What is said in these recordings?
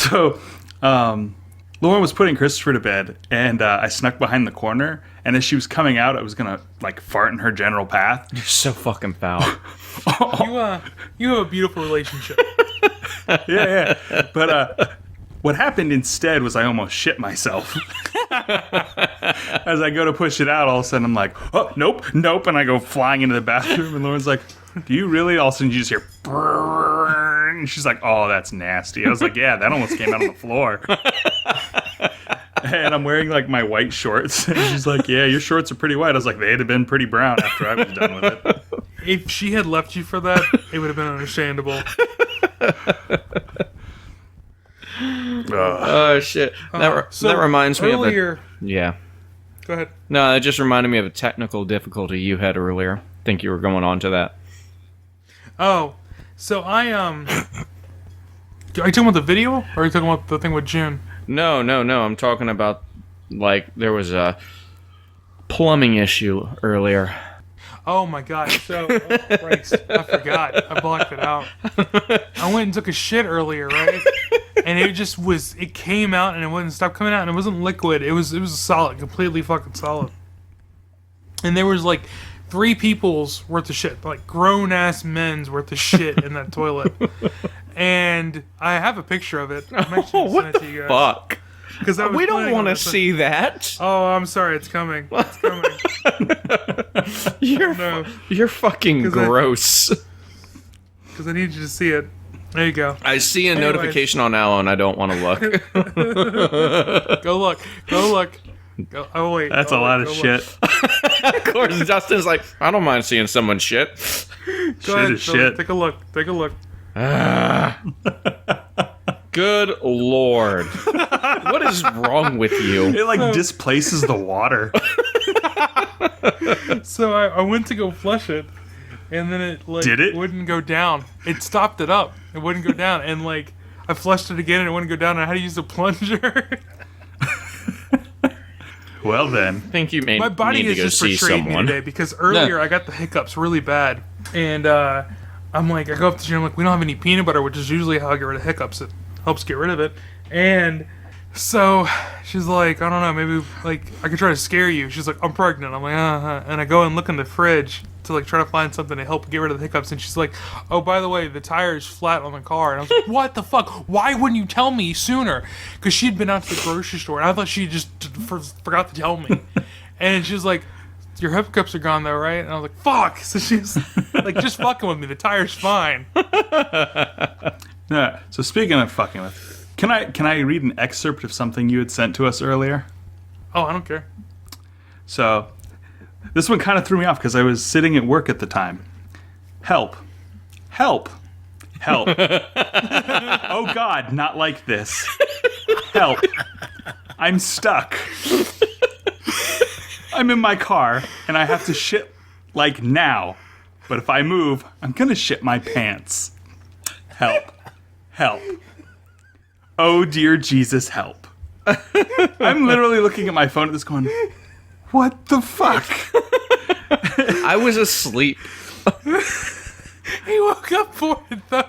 So, Lauren was putting Christopher to bed, and I snuck behind the corner. And as she was coming out, I was gonna like fart in her general path. You're so fucking foul. You have a beautiful relationship. Yeah. But what happened instead was I almost shit myself. As I go to push it out, all of a sudden I'm like, oh, nope, and I go flying into the bathroom, and Lauren's like, do you really? All of a sudden you just hear, brrr, and she's like, oh, that's nasty. I was like, yeah, that almost came out on the floor. And I'm wearing like my white shorts, and she's like, yeah, your shorts are pretty white. I was like, they'd have been pretty brown after I was done with it. If she had left you for that, it would have been understandable. Oh, shit. That reminds me earlier, of yeah. Go ahead. No, it just reminded me of a technical difficulty you had earlier. I think you were going on to that. Oh, so are you talking about the video, or are you talking about the thing with June? No. I'm talking about, like, there was a plumbing issue earlier. Oh my god, so, oh Christ, I forgot. I blocked it out. I went and took a shit earlier, right? And it came out and it wouldn't stop coming out, and it wasn't liquid. It was solid, completely fucking solid. And there was like 3 people's worth of shit, like grown-ass men's worth of shit in that toilet. And I have a picture of it. I'm actually gonna send it to you guys. Fuck? We don't want to this. see that. Oh, I'm sorry. It's coming. It's coming. You're fucking gross. Because I need you to see it. There you go. I see a notification on Owl and I don't want to look. Go look. Go, oh, wait. That's a lot of shit. Of course, Dustin's like, I don't mind seeing someone's shit. Go ahead, shit. Take a look. Good Lord. What is wrong with you? It like displaces the water. So I went to go flush it, and then it like wouldn't go down. It stopped it up. It wouldn't go down, and like I flushed it again, and it wouldn't go down. And I had to use a plunger. Well then, I think you may My body need to is go just see betrayed someone. me today because earlier I got the hiccups really bad, and I'm like, I go up to Jen, I'm like, we don't have any peanut butter, which is usually how I get rid of hiccups. It helps get rid of it. And so she's like, I don't know, maybe like I could try to scare you. She's like, I'm pregnant. I'm like, and I go and look in the fridge to like try to find something to help get rid of the hiccups. And she's like, oh, by the way, the tire is flat on the car. And I was like, what the fuck? Why wouldn't you tell me sooner? Because she'd been out to the grocery store, and I thought she just forgot to tell me. And she was like, your hiccups are gone though, right? And I was like, fuck. So she's like, just fucking with me. The tire's fine. Yeah. So speaking of fucking with, can I read an excerpt of something you had sent to us earlier? Oh, I don't care. So this one kind of threw me off because I was sitting at work at the time. Help. Oh God, not like this. Help. I'm stuck. I'm in my car and I have to shit like now. But if I move, I'm gonna shit my pants. Help. Oh dear Jesus, help. I'm literally looking at my phone at this going, what the fuck? I was asleep. He woke up for it though.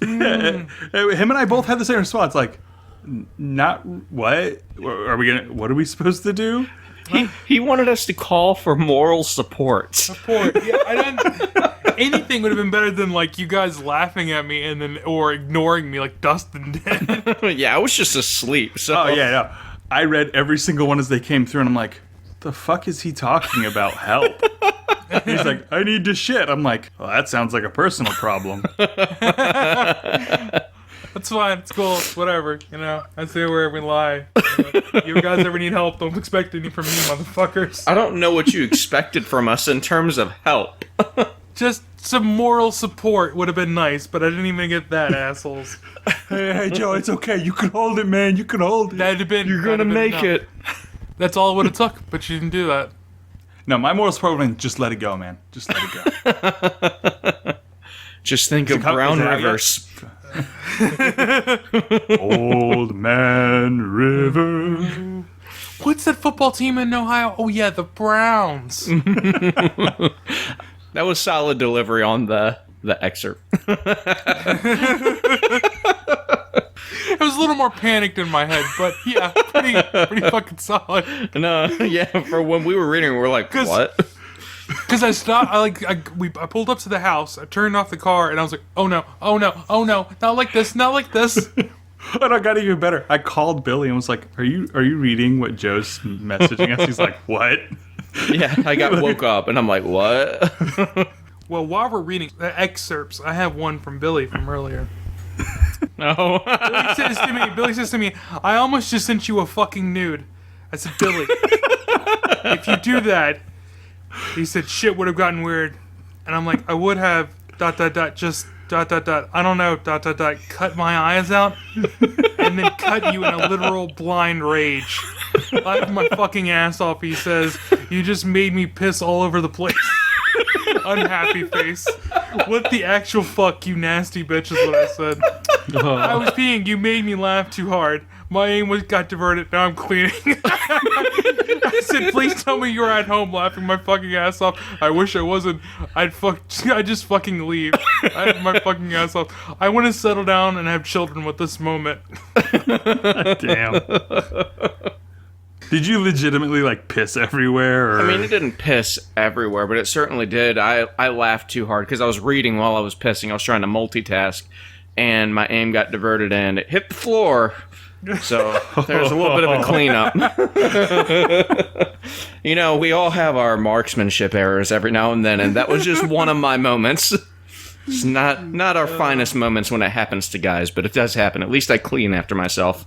Him and I both had the same response, like, not what? What are we supposed to do? He wanted us to call for moral support. Yeah, anything would have been better than like you guys laughing at me or ignoring me like Dustin did. Yeah, I was just asleep. So. Oh yeah, no. I read every single one as they came through, and I'm like, the fuck is he talking about? Help. He's like, I need to shit. I'm like, well, that sounds like a personal problem. That's fine. It's cool. Whatever. You know, I say wherever we lie. You guys ever need help, don't expect any from me, motherfuckers. I don't know what you expected from us in terms of help. Just some moral support would have been nice, but I didn't even get that, assholes. Hey, Joe, it's okay. You can hold it, man. You can hold it. That'd have been. You're gonna make it. That's all it would have took, but you didn't do that. No, my moral support would be just let it go, man. Just let it go. Just think of Brown Rivers. Old Man River. What's that football team in Ohio? Oh yeah, the Browns. That was solid delivery on the excerpt. a little more panicked in my head, but yeah, pretty fucking solid. No, yeah, for when we were reading, we were like, what? Because I stopped, I pulled up to the house, I turned off the car, and I was like, oh no, not like this. But I got even better. I called Billy and was like, "Are you reading what Joe's messaging us?" He's like, "What?" Yeah, I woke up and I'm like, "What?" Well, while we're reading the excerpts, I have one from Billy from earlier. No. Billy says to me, "I almost just sent you a fucking nude." I said, "Billy, if you do that," he said, "shit would have gotten weird," and I'm like, "I would have just." I don't know, cut my eyes out, and then cut you in a literal blind rage. Laughing my fucking ass off, he says, "You just made me piss all over the place." Unhappy face. What the actual fuck, you nasty bitch, is what I said. I was peeing, you made me laugh too hard. My aim got diverted, now I'm cleaning. I said, please tell me you're at home laughing my fucking ass off. I wish I wasn't. I'd just fucking leave. I'd have my fucking ass off. I want to settle down and have children with this moment. Damn. Did you legitimately, like, piss everywhere? Or? I mean, it didn't piss everywhere, but it certainly did. I laughed too hard because I was reading while I was pissing. I was trying to multitask, and my aim got diverted, and it hit the floor. So there's a little bit of a cleanup. You know, we all have our marksmanship errors every now and then, and that was just one of my moments. It's not our finest moments when it happens to guys, but it does happen. At least I clean after myself.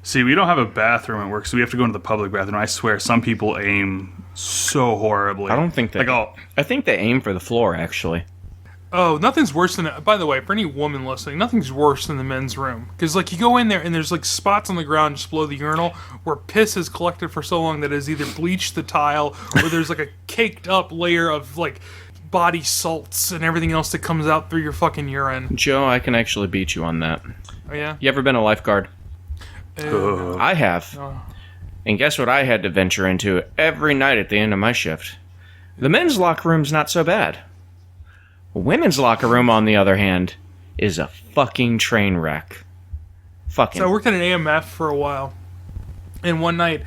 See, we don't have a bathroom at work, so we have to go into the public bathroom. I swear, some people aim so horribly. I don't think they... I think they aim for the floor, actually. Oh, nothing's worse than... By the way, for any woman listening, nothing's worse than the men's room. Because, like, you go in there and there's, like, spots on the ground just below the urinal where piss is collected for so long that it has either bleached the tile or there's, like, a caked-up layer of, like, body salts and everything else that comes out through your fucking urine. Joe, I can actually beat you on that. Oh, yeah? You ever been a lifeguard? I have. Oh. And guess what I had to venture into every night at the end of my shift? The men's locker room's not so bad. Women's locker room, on the other hand, is a fucking train wreck. Fucking. So I worked at an AMF for a while, and one night,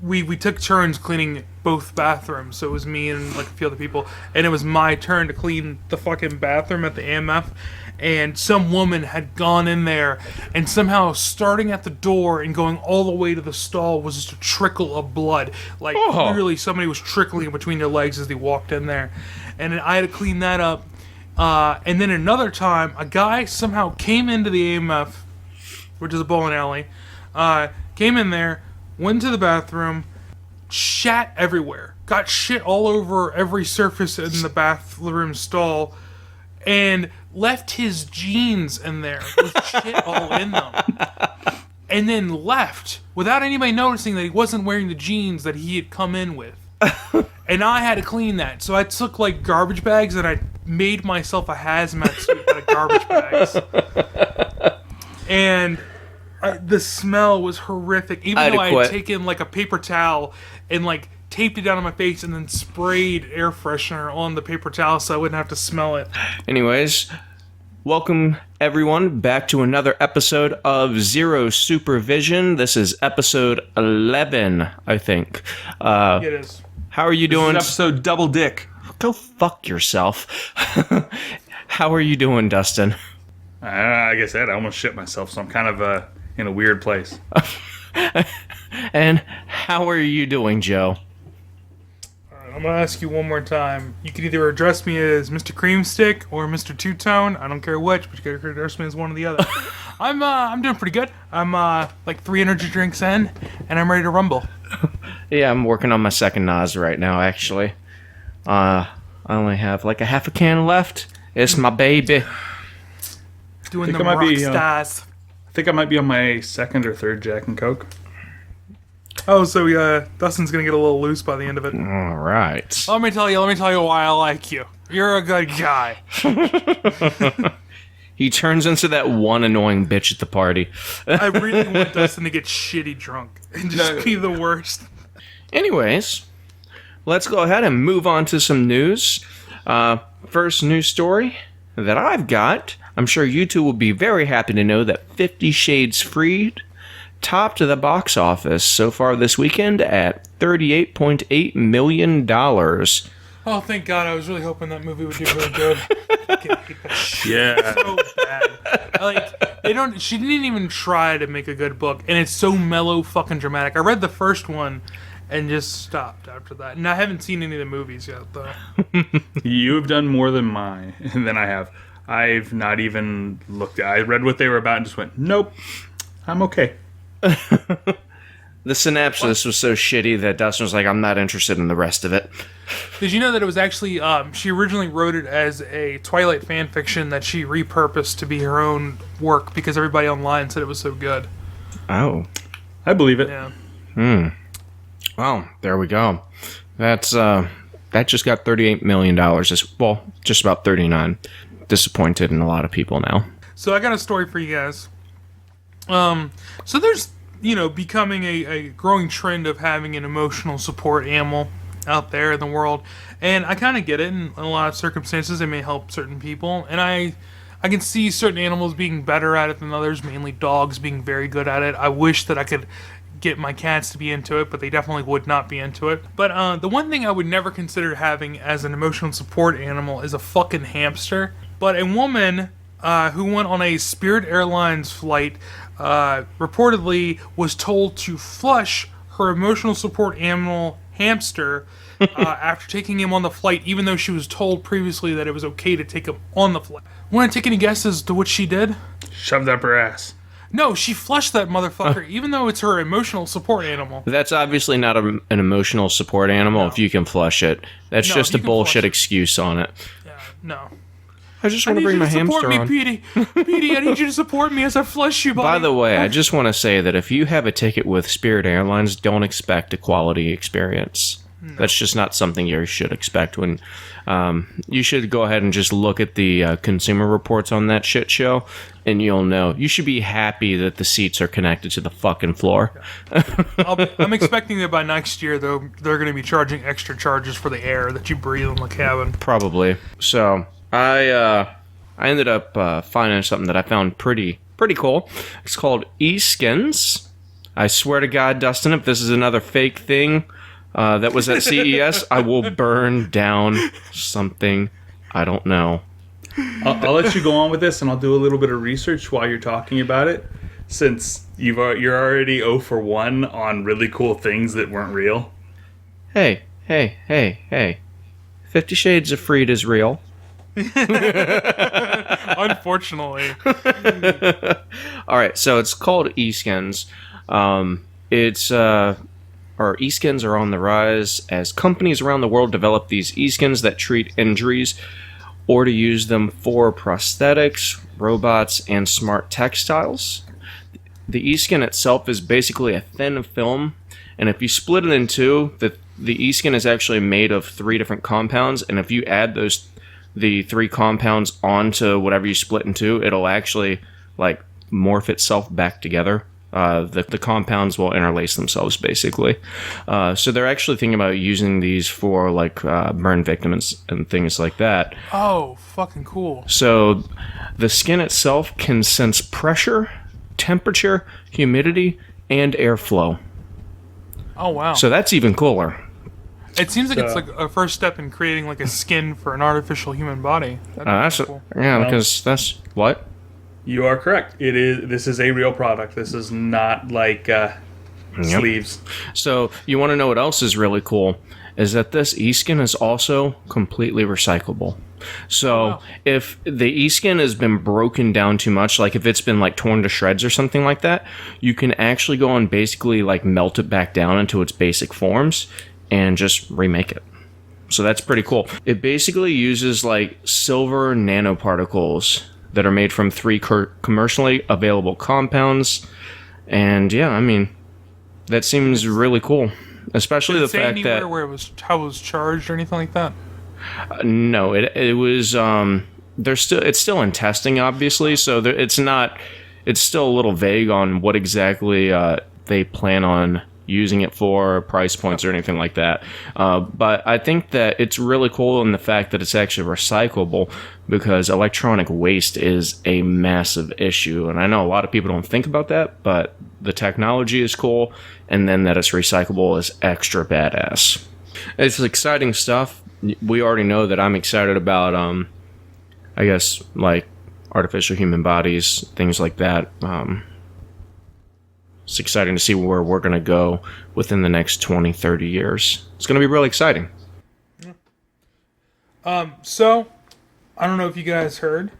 we took turns cleaning both bathrooms. So it was me and like a few other people, and it was my turn to clean the fucking bathroom at the AMF. And some woman had gone in there, and somehow starting at the door and going all the way to the stall was just a trickle of blood. Like, literally somebody was trickling between their legs as they walked in there. And I had to clean that up. And then another time, a guy somehow came into the AMF, which is a bowling alley, came in there, went to the bathroom, shat everywhere, got shit all over every surface in the bathroom stall, and left his jeans in there with shit all in them. And then left without anybody noticing that he wasn't wearing the jeans that he had come in with. And I had to clean that. So I took like garbage bags and I made myself a hazmat suit out of garbage bags. And the smell was horrific. Even though I had taken like a paper towel and like taped it down on my face and then sprayed air freshener on the paper towel so I wouldn't have to smell it. Anyways, welcome everyone back to another episode of Zero Supervision. This is episode 11, I think. It is. How are you doing? This is episode double dick. Go fuck yourself. How are you doing, Dustin? Like I said, I almost shit myself, so I'm kind of in a weird place. And how are you doing, Joe? I'm going to ask you one more time. You can either address me as Mr. Creamstick or Mr. Two-Tone. I don't care which, but you can address me as one or the other. I'm doing pretty good. I'm like 3 energy drinks in, and I'm ready to rumble. Yeah, I'm working on my second Nas right now, actually. I only have like a half a can left. It's my baby. Doing the rock stars. I think I might be on my second or third Jack and Coke. Oh, so Dustin's gonna get a little loose by the end of it. All right. Let me tell you why I like you. You're a good guy. He turns into that one annoying bitch at the party. I really want Dustin to get shitty drunk and just be the worst. Anyways, let's go ahead and move on to some news. First news story that I've got, I'm sure you two will be very happy to know that 50 Shades Freed topped the box office so far this weekend at $38.8 million. Oh, thank God. I was really hoping that movie would do really good. Fucking hate that shit Yeah. so bad. Like, she didn't even try to make a good book, and it's so mellow fucking dramatic. I read the first one and just stopped after that. And I haven't seen any of the movies yet, though. You've done more than than I have. I've not even looked at it. I read what they were about and just went, nope, I'm okay. The synopsis was so shitty that Dustin was like, I'm not interested in the rest of it. Did you know that it was actually, she originally wrote it as a Twilight fan fiction that she repurposed to be her own work because everybody online said it was so good. Oh. I believe it. Yeah. Well, there we go. That's, that just got $38 million. Well, just about 39. Disappointed in a lot of people now. So I got a story for you guys. So there's, becoming a growing trend of having an emotional support animal out there in the world. And I kind of get it. In a lot of circumstances, it may help certain people. And I can see certain animals being better at it than others, mainly dogs being very good at it. I wish that I could get my cats to be into it, but they definitely would not be into it. But the one thing I would never consider having as an emotional support animal is a fucking hamster. But a woman who went on a Spirit Airlines flight reportedly was told to flush her emotional support animal hamster after taking him on the flight, even though she was told previously that it was okay to take him on the flight. Want to take any guesses to what she did? Shoved up her ass. No, she flushed that motherfucker, even though it's her emotional support animal. That's obviously not an emotional support animal if you can flush it. That's No, just you a can bullshit flush it. excuse on it. Yeah, no. I just want to bring my hamster support me, on. Petey. Petey, I need you to support me as I flush you, buddy. By the way, I just want to say that if you have a ticket with Spirit Airlines, don't expect a quality experience. No. That's just not something you should expect. When you should go ahead and just look at the consumer reports on that shit show, and you'll know. You should be happy that the seats are connected to the fucking floor. I'm expecting that by next year, though, they're going to be charging extra charges for the air that you breathe in the cabin. Probably. So I ended up finding something that I found pretty cool. It's called e-skins. I swear to God, Dustin, if this is another fake thing that was at CES, I will burn down something. I don't know. I'll let you go on with this, and I'll do a little bit of research while you're talking about it, since you're already 0 for 1 on really cool things that weren't real. Hey. 50 Shades of Freed is real. Unfortunately. Alright, so it's called e-skins. E-skins are on the rise as companies around the world develop these e-skins that treat injuries or to use them for prosthetics, robots, and smart textiles. The e-skin itself is basically a thin film, and if you split it in two, the e-skin is actually made of 3 different compounds, and if you add the 3 compounds onto whatever you split in two, it'll actually morph itself back together. The compounds will interlace themselves, basically. So they're actually thinking about using these for burn victims and things like that. Oh, fucking cool. So the skin itself can sense pressure, temperature, humidity, and airflow. Oh, wow. So that's even cooler. It seems like it's a first step in creating a skin for an artificial human body. That's cool. because that's what? You are correct. This is a real product. This is not sleeves. So you want to know what else is really cool? Is that this e-skin is also completely recyclable. So if the e-skin has been broken down too much, if it's been torn to shreds or something like that, you can actually go and basically melt it back down into its basic forms and just remake it. So that's pretty cool. It basically uses silver nanoparticles that are made from 3 commercially available compounds. And that seems really cool. Especially the fact that where how it was charged or anything like that? No, it was it's still in testing, obviously, so it's still a little vague on what exactly they plan on using it for, price points or anything like that. But I think that it's really cool in the fact that it's actually recyclable, because electronic waste is a massive issue. And I know a lot of people don't think about that, but the technology is cool, and then that it's recyclable is extra badass. It's exciting stuff. We already know that I'm excited about, I guess, like artificial human bodies, things like that. It's exciting to see where we're going to go within the next 20, 30 years. It's going to be really exciting. So, I don't know if you guys heard,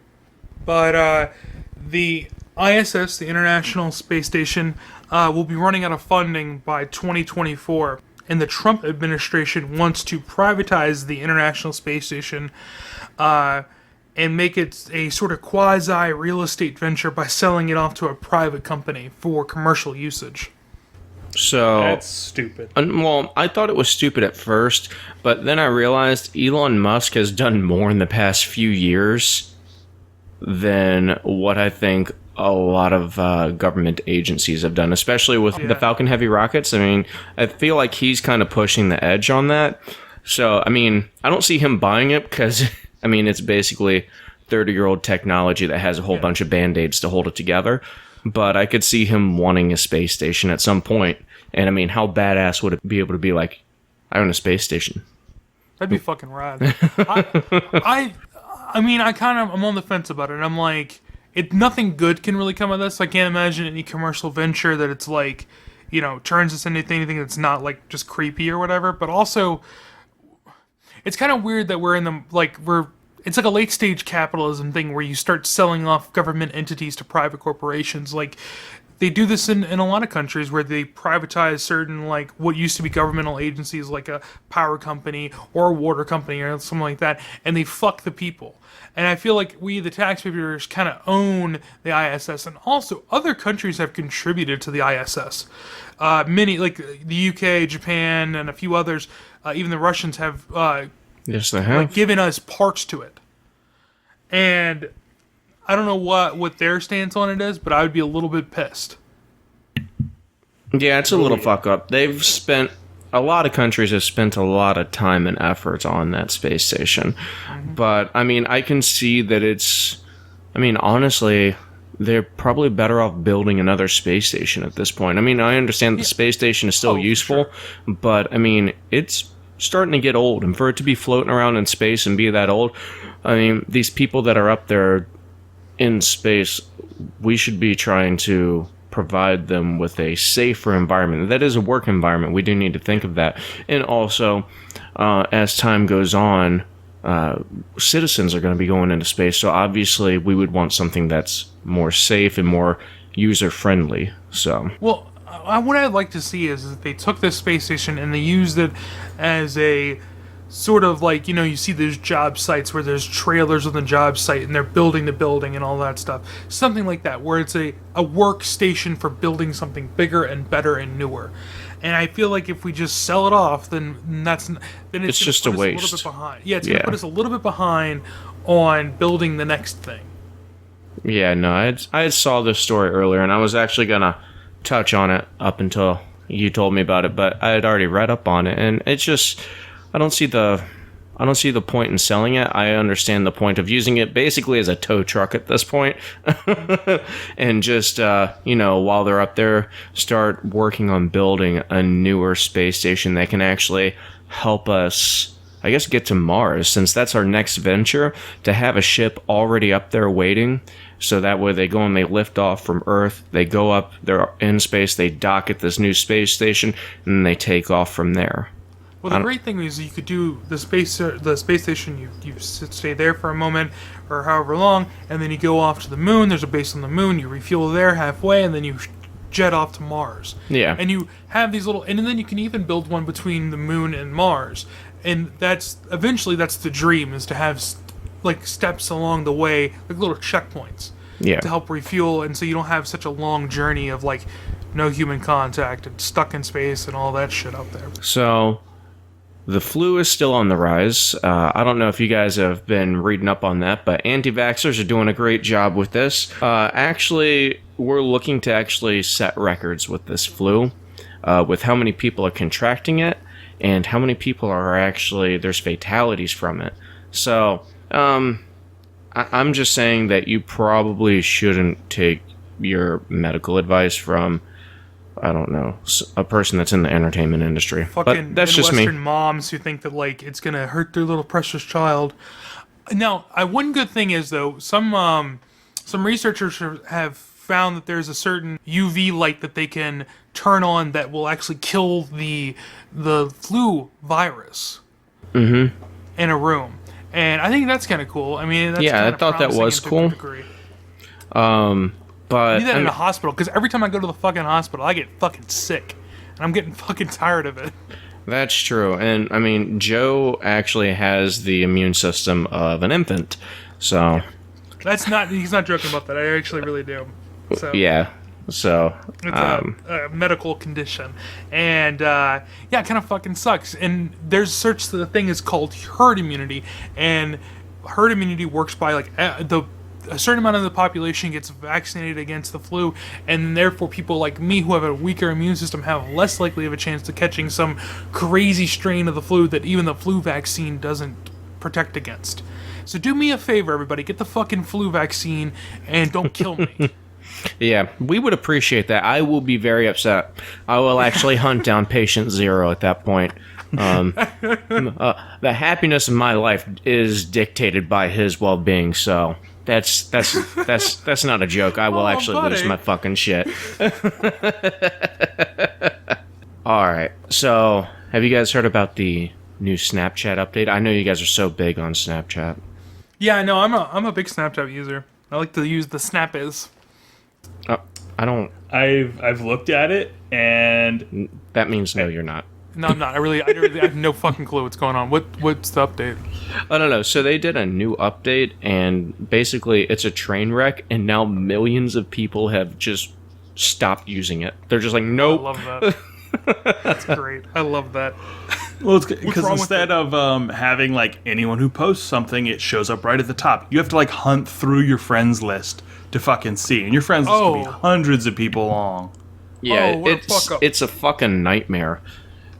but the ISS, the International Space Station, will be running out of funding by 2024. And the Trump administration wants to privatize the International Space Station and make it a sort of quasi-real estate venture by selling it off to a private company for commercial usage. So That's stupid. Well, I thought it was stupid at first, but then I realized Elon Musk has done more in the past few years than what I think a lot of government agencies have done, especially with the Falcon Heavy rockets. I mean, I feel like he's kind of pushing the edge on that. So, I mean, I don't see him buying it because, I mean, it's basically 30-year-old technology that has a whole bunch of Band-Aids to hold it together. But I could see him wanting a space station at some point. And, I mean, how badass would it be able to be like, I own a space station? That'd be fucking rad. I mean, I'm on the fence about it. I'm like, nothing good can really come of this. I can't imagine any commercial venture that it's like, you know, turns us into anything that's not like just creepy or whatever. But also, it's kind of weird that it's like a late stage capitalism thing where you start selling off government entities to private corporations. Like, they do this in a lot of countries where they privatize certain, like, what used to be governmental agencies, like a power company or a water company or something like that, and they fuck the people. And I feel like we, the taxpayers, kind of own the ISS, and also other countries have contributed to the ISS. Many, like the UK, Japan, and a few others, even the Russians have, Yes, they have. given us parts to it. And I don't know what their stance on it is, but I would be a little bit pissed. Yeah, it's a little fuck up. A lot of countries have spent a lot of time and effort on that space station. Mm-hmm. But, I mean, I can see that honestly, they're probably better off building another space station at this point. I mean, I understand the space station is still useful, but, I mean, it's starting to get old. And for it to be floating around in space and be that old, I mean, these people that are up there in space, we should be trying to provide them with a safer environment. That is a work environment. We do need to think of that. And also, as time goes on, citizens are going to be going into space. So obviously, we would want something that's more safe and more user-friendly. So, well, what I'd like to see is that they took this space station and they used it as a sort of like, you know, you see those job sites where there's trailers on the job site and they're building the building and all that stuff. Something like that, where it's a workstation for building something bigger and better and newer. And I feel like if we just sell it off, then it's just a waste. A little bit behind. Yeah, it's going to put us a little bit behind on building the next thing. Yeah, no, I saw this story earlier, and I was actually going to touch on it up until you told me about it, but I had already read up on it, and it's just, I don't see the point in selling it. I understand the point of using it basically as a tow truck at this point. And just, while they're up there, start working on building a newer space station that can actually help us, I guess, get to Mars, since that's our next venture, to have a ship already up there waiting. So that way they go and they lift off from Earth, they go up, they're in space, they dock at this new space station, and then they take off from there. Well, the great thing is you could do the space station. You stay there for a moment or however long, and then you go off to the moon. There's a base on the moon. You refuel there halfway, and then you jet off to Mars. Yeah. And you have these little, and then you can even build one between the moon and Mars. And that's the dream, is to have like steps along the way, like little checkpoints. Yeah. To help refuel, and so you don't have such a long journey of like no human contact and stuck in space and all that shit out there. So, the flu is still on the rise. I don't know if you guys have been reading up on that, but anti-vaxxers are doing a great job with this. Actually, we're looking to actually set records with this flu. with how many people are contracting it and how many people are actually, there's fatalities from it. So, I'm just saying that you probably shouldn't take your medical advice from, I don't know, a person that's in the entertainment industry. Fucking but that's just me. Midwestern moms who think that like it's gonna hurt their little precious child. Now, one good thing is though, some researchers have found that there's a certain UV light that they can turn on that will actually kill the flu virus in a room. And I think that's kind of cool. I mean, that's I thought that was cool. But I do that in a hospital, because every time I go to the fucking hospital, I get fucking sick. And I'm getting fucking tired of it. That's true. And, I mean, Joe actually has the immune system of an infant. So... He's not joking about that. I actually really do. So, yeah. So... It's a medical condition. And, it kind of fucking sucks. And there's such a thing is called herd immunity. And herd immunity works by, like, a certain amount of the population gets vaccinated against the flu, and therefore people like me who have a weaker immune system have less likely of a chance to catching some crazy strain of the flu that even the flu vaccine doesn't protect against. So do me a favor, everybody, get the fucking flu vaccine and don't kill me. Yeah, we would appreciate that. I will be very upset. I will actually hunt down patient zero at that point. The happiness of my life is dictated by his well-being, so... That's not a joke. I will actually lose my fucking shit. Alright, so have you guys heard about the new Snapchat update? I know you guys are so big on Snapchat. Yeah, no, I'm a big Snapchat user. I like to use the Snappies. I don't... I've looked at it, and... That means no, you're not. No, I'm not. I really have no fucking clue what's going on. What's the update? I don't know. So they did a new update, and basically it's a train wreck, and now millions of people have just stopped using it. They're just like, nope. I love that. That's great. I love that. Well, it's because instead of having like anyone who posts something, it shows up right at the top. You have to like hunt through your friends list to fucking see, and your friends list can be hundreds of people long. Yeah, it's a fucking nightmare.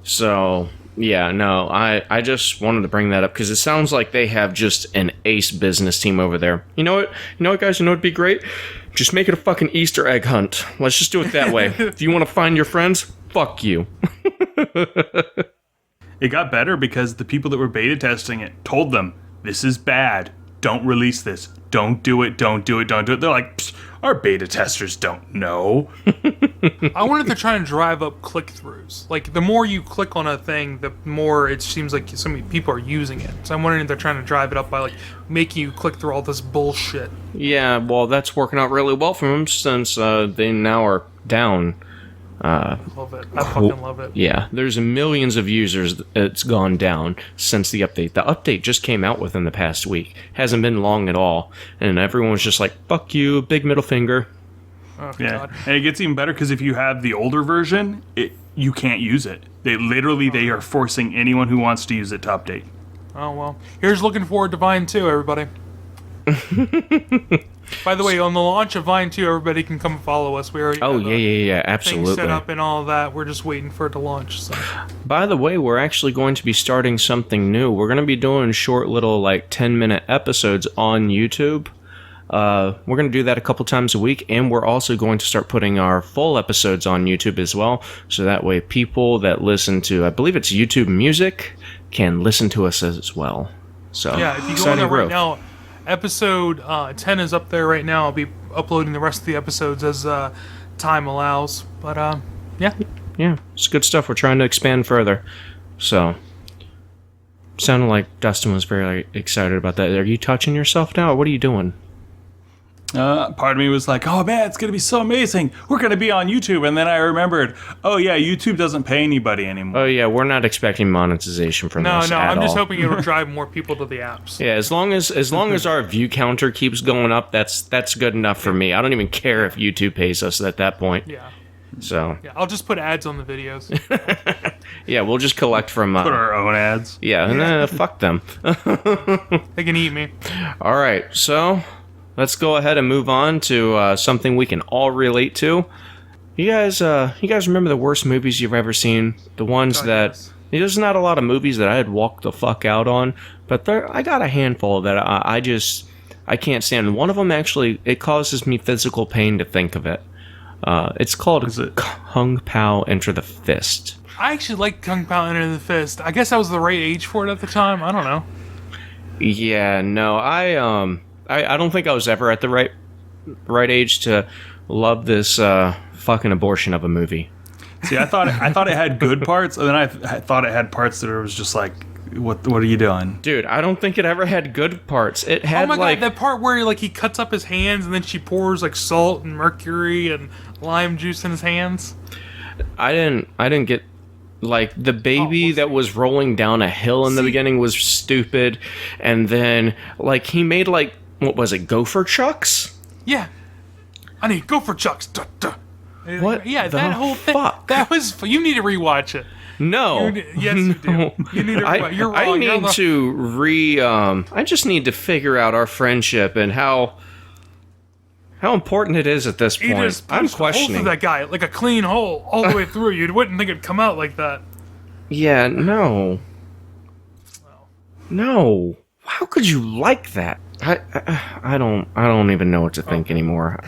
So, yeah, no, I just wanted to bring that up because it sounds like they have just an ace business team over there. You know what, guys? You know what'd be great? Just make it a fucking Easter egg hunt. Let's just do it that way. If you want to find your friends, fuck you. It got better because the people that were beta testing it told them, this is bad. Don't release this. Don't do it. Don't do it. Don't do it. They're like, our beta testers don't know. I wanted to try and drive up click-throughs. Like, the more you click on a thing, the more it seems like so many people are using it. So I'm wondering if they're trying to drive it up by, like, making you click through all this bullshit. Yeah, well, that's working out really well for them since they now are down. Love it. I fucking love it. Yeah, there's millions of users. It's gone down since the update. The update just came out within the past week. Hasn't been long at all. And everyone's just like, fuck you, big middle finger. Oh, yeah, God. And it gets even better because if you have the older version, you can't use it. They are forcing anyone who wants to use it to update. Oh, well. Here's looking forward to Vine 2, everybody. By the way, on the launch of Vine 2, everybody can come follow us. We already have absolutely. things set up and all that. We're just waiting for it to launch. So. By the way, we're actually going to be starting something new. We're going to be doing short little, 10-minute episodes on YouTube. We're going to do that a couple times a week, and we're also going to start putting our full episodes on YouTube as well, so that way people that listen to, I believe it's YouTube Music, can listen to us as well. So, yeah, if you go on there right now, episode 10 is up there right now. I'll be uploading the rest of the episodes as time allows, but yeah. Yeah, it's good stuff. We're trying to expand further, so... Sounded like Dustin was very excited about that. Are you touching yourself now, or what are you doing? Part of me was like, oh man, it's going to be so amazing. We're going to be on YouTube. And then I remembered, oh yeah, YouTube doesn't pay anybody anymore. Oh yeah, we're not expecting monetization from this at I'm just all. hoping it'll drive more people to the apps. Yeah, as long as our view counter keeps going up, that's good enough for me. I don't even care if YouTube pays us at that point. Yeah. So. Yeah, I'll just put ads on the videos. Yeah, we'll just collect from... put our own ads. Yeah, and fuck them. They can eat me. All right, so... Let's go ahead and move on to something we can all relate to. You guys remember the worst movies you've ever seen? The ones that there's not a lot of movies that I'd walk the fuck out on, but I got a handful that I can't stand. One of them actually, it causes me physical pain to think of it. It's called Kung Pao Enter the Fist. I actually like Kung Pao Enter the Fist. I guess I was the right age for it at the time. I don't know. Yeah, no, I don't think I was ever at the right age to love this fucking abortion of a movie. See, I thought it had good parts, and then I thought it had parts that it was just like, what are you doing, dude? I don't think it ever had good parts. It had God, that part where like he cuts up his hands and then she pours like salt and mercury and lime juice in his hands. I didn't get. Like, the baby that was rolling down a hill in the beginning was stupid. And then, like, he made, like, what was it, gopher chucks? Yeah. I need gopher chucks. Duh, duh. What? Yeah, the that whole thing. fuck? That was... You need to rewatch it. No. Yes, you do. You need to rewatch. You're wrong. I just need to figure out our friendship and how important it is at this point. I'm questioning. Through that guy, like a clean hole, all the way through. You wouldn't think it'd come out like that. Yeah, no. No. How could you like that? I don't even know what to think anymore.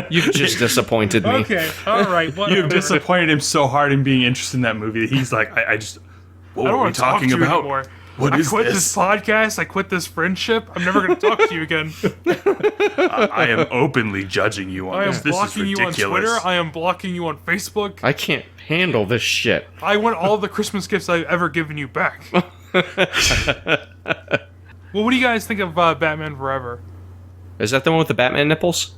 You've just disappointed me. Okay, all right. Whatever. You've disappointed him so hard in being interested in that movie that he's like, what I don't are we want to talk to talking you about? anymore. What is I quit this podcast. I quit this friendship. I'm never going to talk to you again. I am openly judging you on this. I am blocking you on Twitter. I am blocking you on Facebook. I can't handle this shit. I want all the Christmas gifts I've ever given you back. Well, what do you guys think of Batman Forever? Is that the one with the Batman nipples?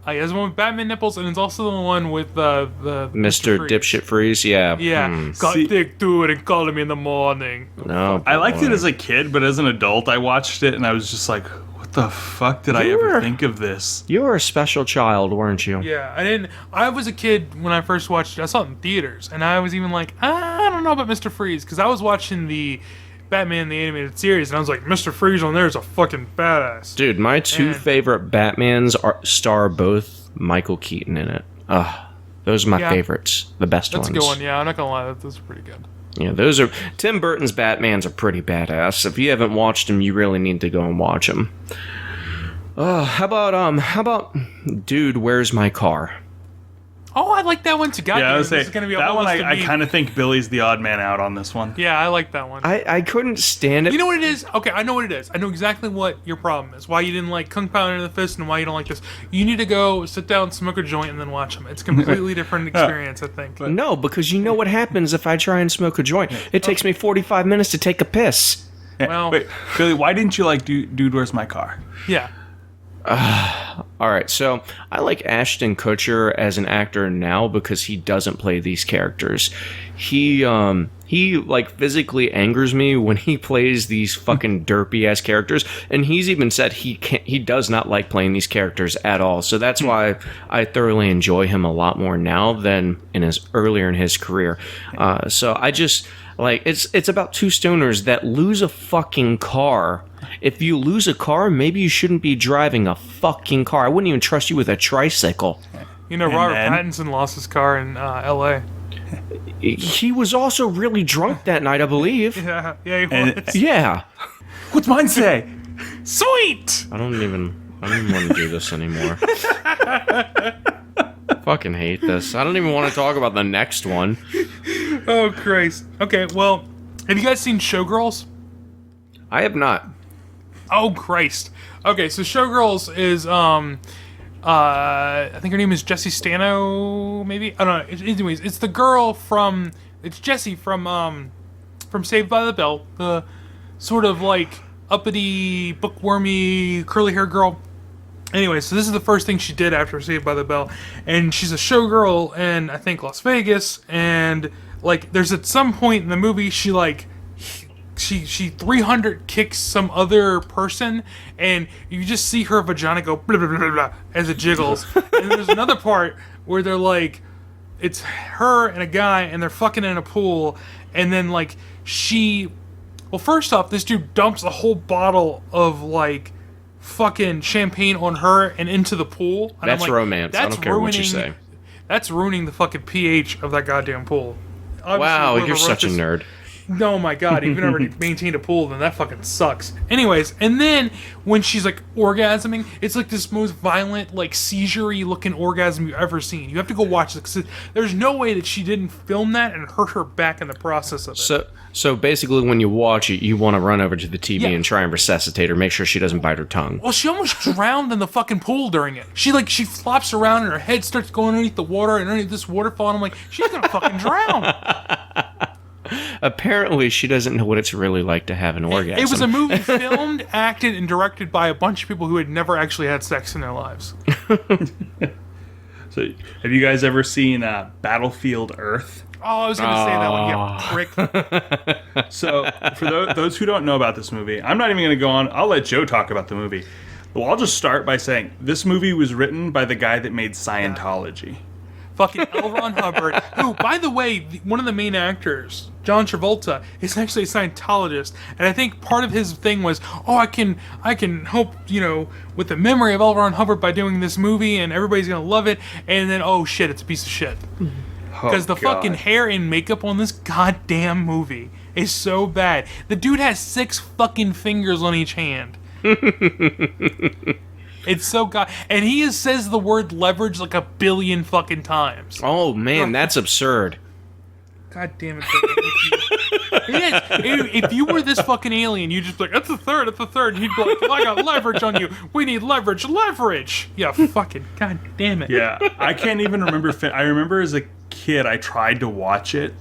Yeah, there's one with Batman nipples, and it's also the one with the Mr. Dipshit Freeze. Yeah. Yeah. Got dick to it and called me in the morning. No. I liked it as a kid, but as an adult, I watched it and I was just like, what the fuck did I ever think of this? You were a special child, weren't you? Yeah, I was a kid when I first watched it. I saw it in theaters, and I was even like, I don't know about Mr. Freeze, because I was watching the Batman the Animated Series, and I was like, Mr. Freeze on there is a fucking badass. Dude, my two favorite Batmans star both Michael Keaton in it. Those are my favorites. The best ones. That's a good one, yeah. I'm not gonna lie, those are pretty good. Yeah, those are... Tim Burton's Batmans are pretty badass. If you haven't watched them, you really need to go and watch them. How about Dude, Where's My Car? Oh, I like that one too. God, I was this is gonna be that one. I kind of think Billy's the odd man out on this one. Yeah, I like that one. I couldn't stand it. You know what it is? Okay, I know what it is. I know exactly what your problem is. Why you didn't like Kung Pao Enter the Fist and why you don't like this. You need to go sit down, smoke a joint, and then watch them. It's a completely different experience, I think. No, because you know what happens if I try and smoke a joint. It takes me 45 minutes to take a piss. Well, wait, Billy, why didn't you like Dude, Where's My Car? Yeah. All right, so I like Ashton Kutcher as an actor now because he doesn't play these characters. He like physically angers me when he plays these fucking derpy ass characters, and he's even said he does not like playing these characters at all. So that's why I thoroughly enjoy him a lot more now than earlier in his career. So I just like it's about two stoners that lose a fucking car. If you lose a car, maybe you shouldn't be driving a fucking car. I wouldn't even trust you with a tricycle. You know, Robert Pattinson lost his car in L.A. He was also really drunk that night, I believe. Yeah, he was. Yeah. What's mine say? Sweet! I don't even want to do this anymore. Fucking hate this. I don't even want to talk about the next one. Oh, Christ. Okay, well, have you guys seen Showgirls? I have not. Oh, Christ. Okay, so Showgirls is, I think her name is Jessie Stano, maybe? I don't know. Anyways, it's the girl from, it's Jessie from Saved by the Bell, the sort of, like, uppity, bookwormy, curly-haired girl. Anyway, so this is the first thing she did after Saved by the Bell, and she's a showgirl in, I think, Las Vegas, and, like, there's at some point in the movie, she 300 kicks some other person, and you just see her vagina go blah, blah, blah, blah, as it jiggles. And then there's another part where they're like, it's her and a guy, and they're fucking in a pool, and then, like, well, first off, this dude dumps a whole bottle of, like, fucking champagne on her and into the pool. And that's I'm like, romance. I don't care what you say. That's ruining the fucking pH of that goddamn pool. Obviously, Wow, whoever you're wrote such a this- nerd. No, my God, if you've never maintained a pool, then that fucking sucks. Anyways, and then when she's like orgasming, it's like this most violent, like seizure-y looking orgasm you've ever seen. You have to go watch this. 'Cause there's no way that she didn't film that and hurt her back in the process of it. So basically, when you watch it, you want to run over to the TV Yeah. and try and resuscitate her, make sure she doesn't bite her tongue. Well, she almost drowned in the fucking pool during it. She flops around and her head starts going underneath the water and underneath this waterfall, and I'm like, she's gonna fucking drown. Apparently, she doesn't know what it's really like to have an orgasm. It was a movie filmed, acted, and directed by a bunch of people who had never actually had sex in their lives. So, have you guys ever seen Battlefield Earth? Oh, I was going to say that one. Yeah, prick. So, for those who don't know about this movie, I'm not even going to go on. I'll let Joe talk about the movie. Well, I'll just start by saying this movie was written by the guy that made Scientology. Fucking L. Ron Hubbard, who, by the way, one of the main actors, John Travolta, is actually a Scientologist, and I think part of his thing was, I can help, with the memory of L. Ron Hubbard by doing this movie, and everybody's gonna love it, and then, oh shit, it's a piece of shit. Because the fucking hair and makeup on this goddamn movie is so bad. The dude has 6 fucking fingers on each hand. It's so and he says the word leverage like 1 billion fucking times. Oh man, that's absurd. God damn it. Yes, if you were this fucking alien, you'd just be like, that's the third, and he'd be like, well, I got leverage on you. We need leverage. Yeah, fucking god damn it. Yeah, I can't even remember. I remember as a kid, I tried to watch it,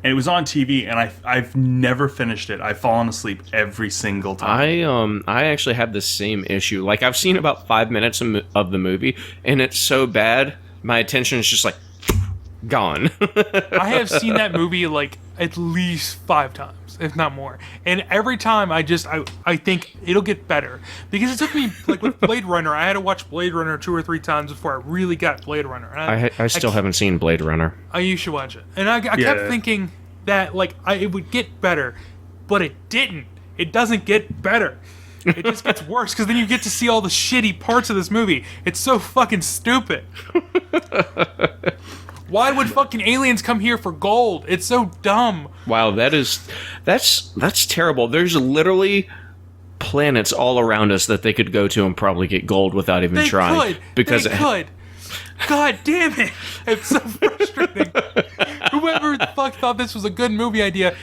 and it was on TV, and I've never finished it. I've fallen asleep every single time. I actually have the same issue. Like, I've seen about 5 minutes of the movie, and it's so bad, my attention is just like gone. I have seen that movie like at least 5 times, if not more. And every time I think it'll get better. Because it took me, like with Blade Runner, I had to watch Blade Runner 2 or 3 times before I really got Blade Runner. And I still haven't seen Blade Runner. You should watch it. And I kept thinking that like it would get better, but it didn't. It doesn't get better. It just gets worse, because then you get to see all the shitty parts of this movie. It's so fucking stupid. Why would fucking aliens come here for gold? It's so dumb. Wow, that's terrible. There's literally planets all around us that they could go to and probably get gold without even trying. They could. God damn it. It's so frustrating. Whoever the fuck thought this was a good movie idea.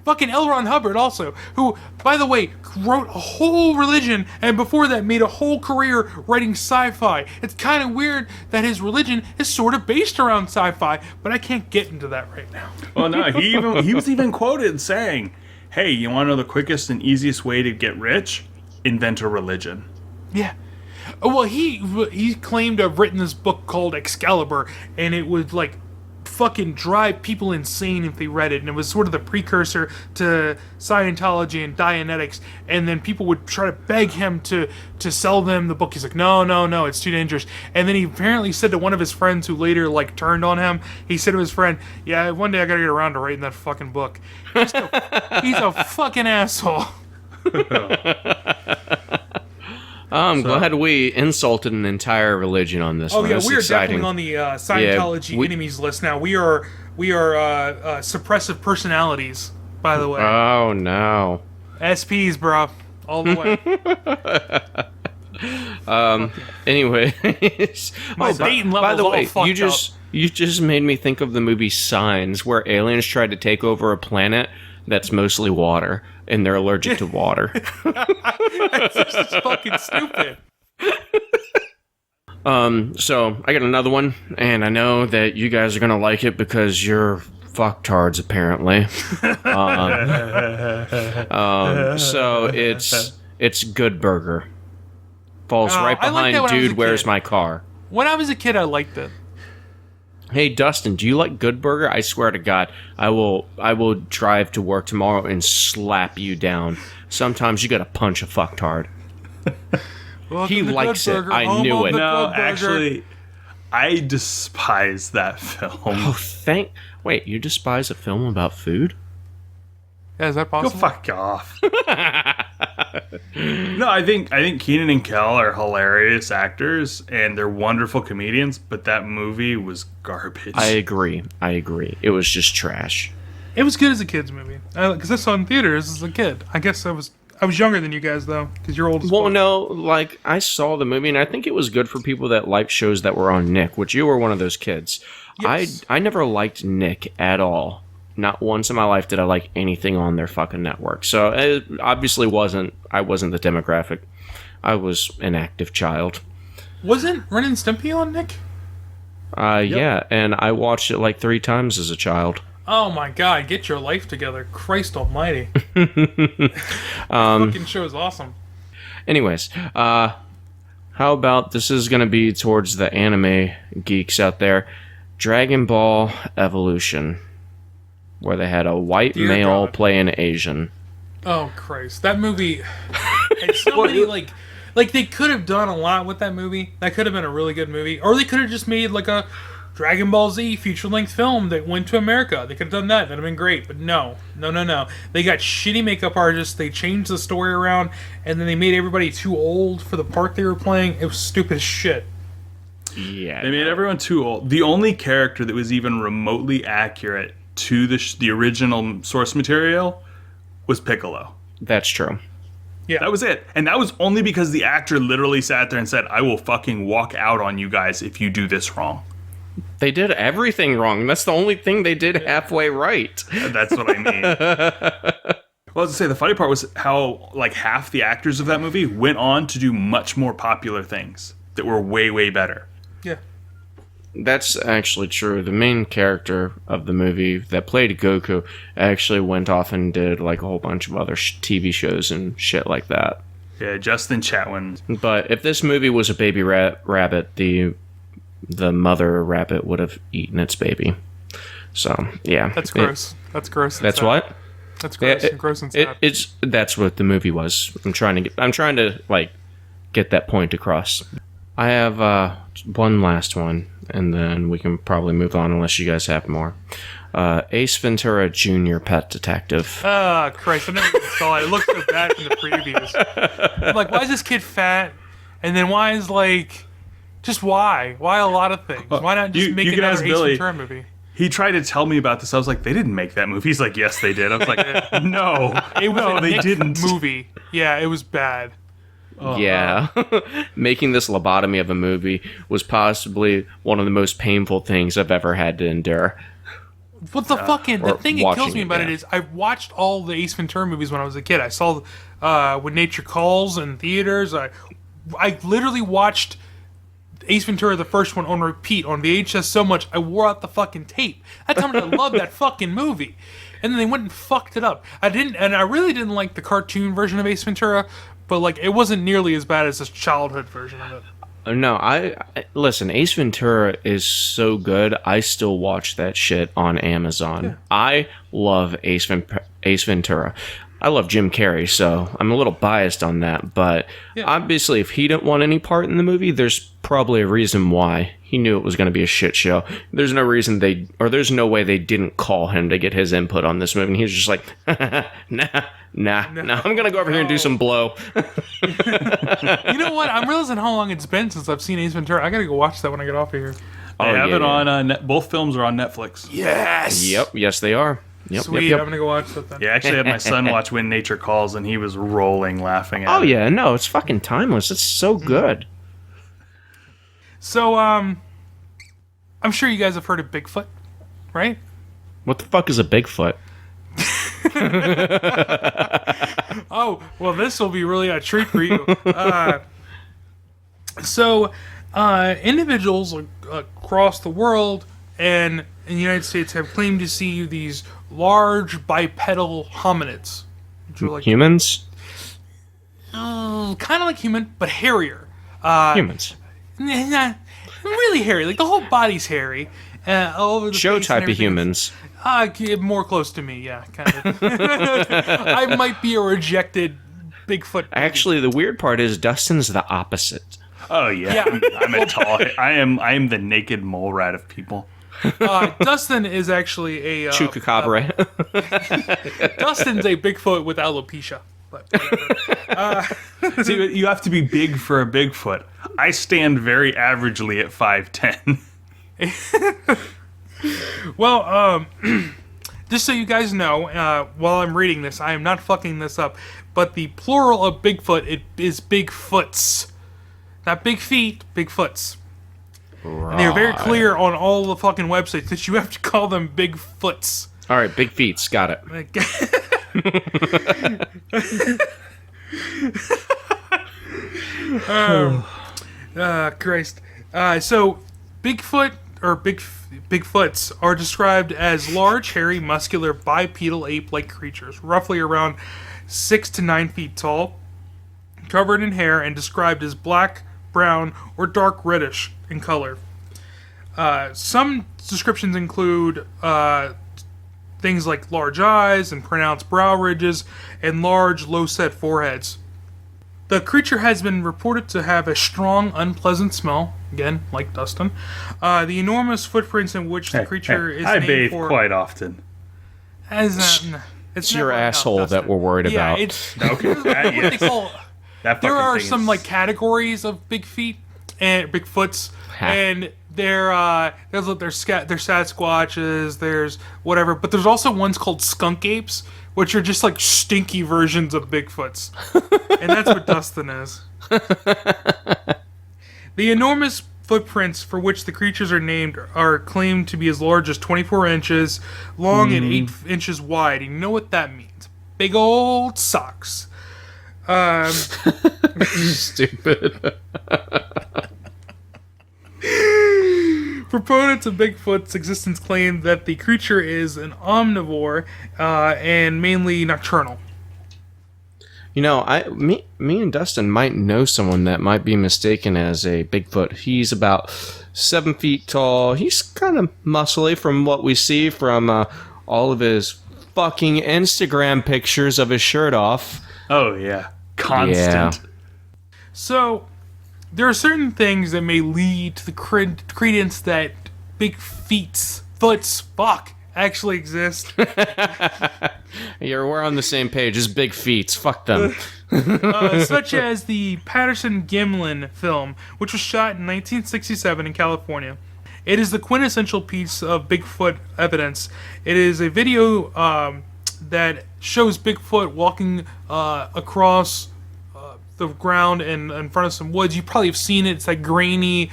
Fucking L. Ron Hubbard also, who, by the way, wrote a whole religion, and before that made a whole career writing sci-fi. It's kind of weird that his religion is sort of based around sci-fi, but I can't get into that right now. Well, no, he was even quoted saying, "Hey, you want to know the quickest and easiest way to get rich? Invent a religion." Yeah. Well, he claimed to have written this book called Excalibur, and it would, like, fucking drive people insane if they read it, and it was sort of the precursor to Scientology and Dianetics, and then people would try to beg him to sell them the book. He's like, no, it's too dangerous. And then he apparently said to one of his friends who later like turned on him, he said to his friend, yeah, one day I gotta get around to writing that fucking book. He's a fucking asshole. I'm glad we insulted an entire religion on this one. Oh yeah, That's we are exciting. definitely on the Scientology enemies list now. We are suppressive personalities, by the way. Oh no. SPs, bro, all the way. Anyways, My dating by level's the all way, fucked you just made me think of the movie Signs, where aliens tried to take over a planet that's mostly water, and they're allergic to water. It's just fucking stupid. So I got another one, and I know that you guys are gonna like it because you're fucktards, apparently. So it's Good Burger. Falls right I liked that behind when I was Dude, a Where's kid. My Car? When I was a kid, I liked it. Hey Dustin, do you like Good Burger? I swear to God, I will drive to work tomorrow and slap you down. Sometimes you gotta punch a fucktard. He likes it. I knew it. No, actually, I despise that film. Oh, wait, you despise a film about food? Yeah, is that Go possible? fuck off. No, No, I think Keenan and Kel are hilarious actors and they're wonderful comedians, but that movie was garbage. I agree. It was just trash. It was good as a kid's movie because I saw it in theaters as a kid. I guess I was younger than you guys though, because you're old as Well, fuck. no, like I saw the movie and I think it was good for people that liked shows that were on Nick, which you were one of those kids. Yes. I never liked Nick at all. Not once in my life did I like anything on their fucking network. So it obviously I wasn't the demographic. I was an active child. Wasn't Ren and Stimpy on Nick? Yeah, and I watched it like 3 times as a child. Oh my god, get your life together. Christ almighty. Fucking show is awesome. Anyways, how about this is going to be towards the anime geeks out there. Dragon Ball Evolution, where they had a white Dear male God. play an Asian. Oh Christ. That movie had so many like they could have done a lot with that movie. That could have been a really good movie. Or they could have just made like a Dragon Ball Z feature-length film that went to America. They could have done that. That'd have been great. But no. They got shitty makeup artists. They changed the story around, and then they made everybody too old for the part they were playing. It was stupid as shit. Yeah, They made everyone too old. The only character that was even remotely accurate to the original source material was Piccolo. that's true. Yeah. That was it. And that was only because the actor literally sat there and said, I will fucking walk out on you guys if you do this wrong. They did everything wrong. That's the only thing they did halfway right. That's what I mean. Well, I was to say, the funny part was how like half the actors of that movie went on to do much more popular things that were way, way better. Yeah. That's actually true. The main character of the movie that played Goku actually went off and did like a whole bunch of other TV shows and shit like that. Yeah, Justin Chatwin. But if this movie was a baby rabbit, the mother rabbit would have eaten its baby. So yeah, That's gross. That's gross. and That's sad. what. That's gross. Yeah, and gross and sad. That's what the movie was. I'm trying to like get that point across. I have one last one, and then we can probably move on unless you guys have more. Ace Ventura Jr. Pet Detective. Ah, Christ! I never even saw it. It looked so bad from the previews. I'm like, why is this kid fat? And then why is like, just why? Why a lot of things? Why not just make you can another ask Ace Billy. Ventura movie? He tried to tell me about this. I was like, they didn't make that movie. He's like, yes, they did. I was like, no, It was a they Nick didn't. movie. Yeah, it was bad. Yeah. Making this lobotomy of a movie was possibly one of the most painful things I've ever had to endure. What the fucking the or thing that kills watching me it, about yeah. it is I watched all the Ace Ventura movies when I was a kid. I saw When Nature Calls in theaters. I literally watched Ace Ventura, the first one, on repeat on VHS so much I wore out the fucking tape. That's how much I love that fucking movie. And then they went and fucked it up. I really didn't like the cartoon version of Ace Ventura, but like it wasn't nearly as bad as this childhood version of it. No, I listen. Ace Ventura is so good. I still watch that shit on Amazon. Yeah. I love Ace Ventura. I love Jim Carrey, so I'm a little biased on that. But obviously, if he didn't want any part in the movie, there's probably a reason why. He knew it was going to be a shit show. There's no reason there's no way they didn't call him to get his input on this movie. And he was just like, nah, I'm going to go over here and do some blow. You know what? I'm realizing how long it's been since I've seen Ace Ventura. I gotta go watch that when I get off of here. They have it on both films are on Netflix. Yes. Yep, yes, they are. Yep, Sweet. yep. I'm gonna go watch that then. Yeah, I actually had my son watch When Nature Calls, and he was rolling laughing at Oh, it. yeah, no, it's fucking timeless. It's so good. So, I'm sure you guys have heard of Bigfoot, right? What the fuck is a Bigfoot? Oh, well, this will be really a treat for you. Individuals across the world and in the United States have claimed to see these large bipedal hominids. Which are like, Humans? kind of like human, but hairier. Humans. Nah, really hairy. Like the whole body's hairy. All over the Show face and type of everything. humans. More close to me, yeah, kind of. I might be a rejected Bigfoot. Actually, the weird part is Dustin's the opposite. Oh yeah, Yeah. I'm a tall. I am the naked mole rat of people. Dustin is actually a Chupacabra. Dustin's a Bigfoot with alopecia. But whatever. See, you have to be big for a Bigfoot. I stand very averagely at 5'10". Well, just so you guys know, while I'm reading this, I am not fucking this up, but the plural of Bigfoot is Bigfoots. Not big feet, Bigfoots. Right. And they're very clear on all the fucking websites that you have to call them Bigfoots. All right, big feet. Got it. Christ. So, Bigfoot or Bigfoots are described as large, hairy, muscular, bipedal ape-like creatures, roughly around 6 to 9 feet tall, covered in hair, and described as black, brown, or dark reddish in color. Some descriptions include things like large eyes and pronounced brow ridges and large, low-set foreheads. The creature has been reported to have a strong, unpleasant smell, again, like Dustin. The enormous footprints in which the creature is I named bathe for... quite often. It's your asshole that we're worried yeah, about. It's Okay, what they call... that There fucking are thing some is- like categories of big feet and Bigfoots, and there's Sasquatches, there's whatever, but there's also ones called skunk apes, which are just like stinky versions of Bigfoots, and that's what Dustin is. The enormous footprints for which the creatures are named are claimed to be as large as 24 inches long and 8 inches wide. And you know what that means? Big old socks. Stupid. Proponents of Bigfoot's existence claim that the creature is an omnivore and mainly nocturnal. You know, me and Dustin might know someone that might be mistaken as a Bigfoot. He's about 7 feet tall. He's kind of muscly from what we see from all of his fucking Instagram pictures of his shirt off. Oh, yeah. Constant. Yeah. So, there are certain things that may lead to the credence that Bigfoots actually exist. We're on the same page. It's big feet. Fuck them. Such as the Patterson-Gimlin film, which was shot in 1967 in California. It is the quintessential piece of Bigfoot evidence. It is a video that shows Bigfoot walking across the ground in front of some woods. You probably have seen it. It's that grainy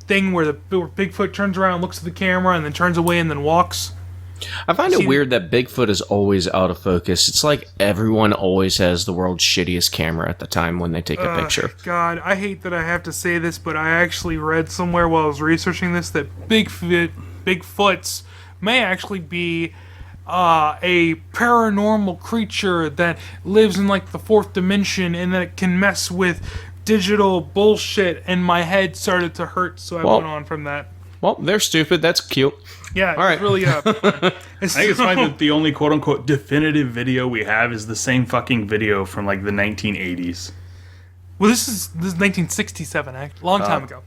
thing where Bigfoot turns around, looks at the camera, and then turns away and then walks. I find it weird that Bigfoot is always out of focus. It's like everyone always has the world's shittiest camera at the time when they take a picture. God, I hate that I have to say this, but I actually read somewhere while I was researching this that Bigfoots may actually be a paranormal creature that lives in like the fourth dimension and that can mess with digital bullshit, and my head started to hurt, so I went on from that. Well, they're stupid. That's cute. Yeah, all right. It's really I think it's fine that the only quote-unquote definitive video we have is the same fucking video from like the 1980s. Well, this is 1967, long time ago.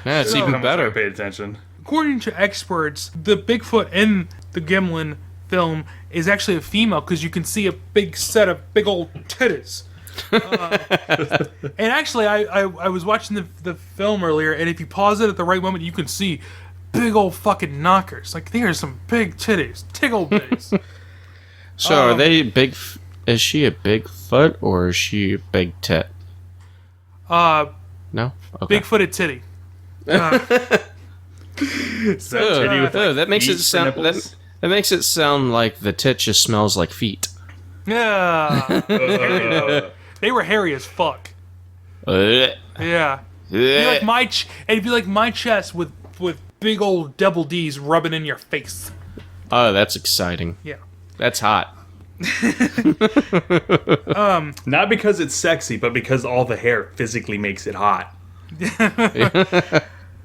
Yeah, it's even How much better. I paid attention. According to experts, the Bigfoot in the Gimlin film is actually a female because you can see a big set of big old titties. And actually, I was watching the film earlier, and if you pause it at the right moment, you can see big old fucking knockers. Like, there's some big titties. Tiggle bitties. So are they big? Is she a Bigfoot or is she a big tit? No. Okay. Big-footed titty. Is that titty with, like, that makes it feet for sound. nipples? That makes it sound like the tit just smells like feet. Yeah. They were hairy as fuck. Ugh. Yeah. It'd be like my chest with big old double D's rubbing in your face. Oh, that's exciting. Yeah. That's hot. Not because it's sexy, but because all the hair physically makes it hot.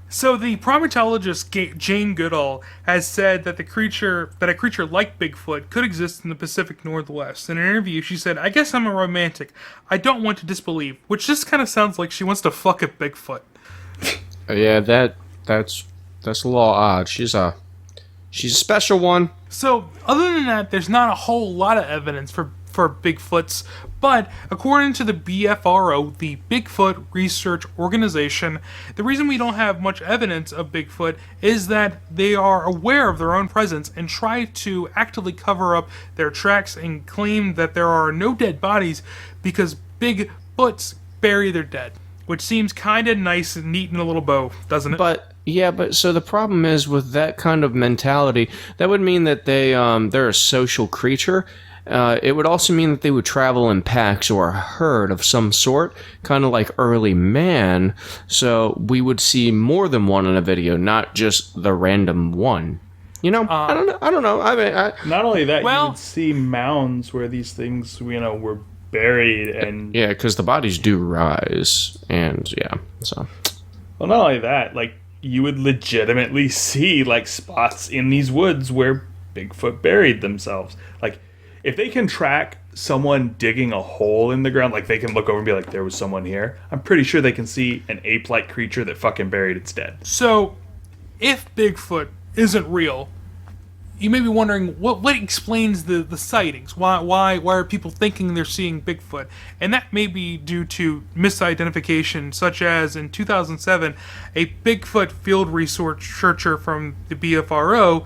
So the primatologist Jane Goodall has said that a creature like Bigfoot could exist in the Pacific Northwest. In an interview, she said, "I guess I'm a romantic. I don't want to disbelieve," which just kind of sounds like she wants to fuck a Bigfoot. Yeah, that's a little odd. She's a special one. So other than that, there's not a whole lot of evidence for Bigfoots, But according to the BFRO, the Bigfoot Research Organization, the reason we don't have much evidence of Bigfoot is that they are aware of their own presence and try to actively cover up their tracks and claim that there are no dead bodies because Bigfoots bury their dead. Which seems kind of nice and neat in a little bow, doesn't it? But so the problem is with that kind of mentality, that would mean that they're a social creature. It would also mean that they would travel in packs or a herd of some sort, kind of like early man. So we would see more than one in a video, not just the random one. You know, I don't know. I mean, not only that, you would see mounds where these things, were buried and yeah, because the bodies do rise, and so. Well, not only that, like you would legitimately see like spots in these woods where Bigfoot buried themselves. Like if they can track someone digging a hole in the ground, like they can look over and be like, there was someone here. I'm pretty sure they can see an ape-like creature that fucking buried its dead. So, if Bigfoot isn't real, you may be wondering what explains the sightings. Why are people thinking they're seeing Bigfoot? And that may be due to misidentification, such as in 2007, a Bigfoot field researcher from the BFRO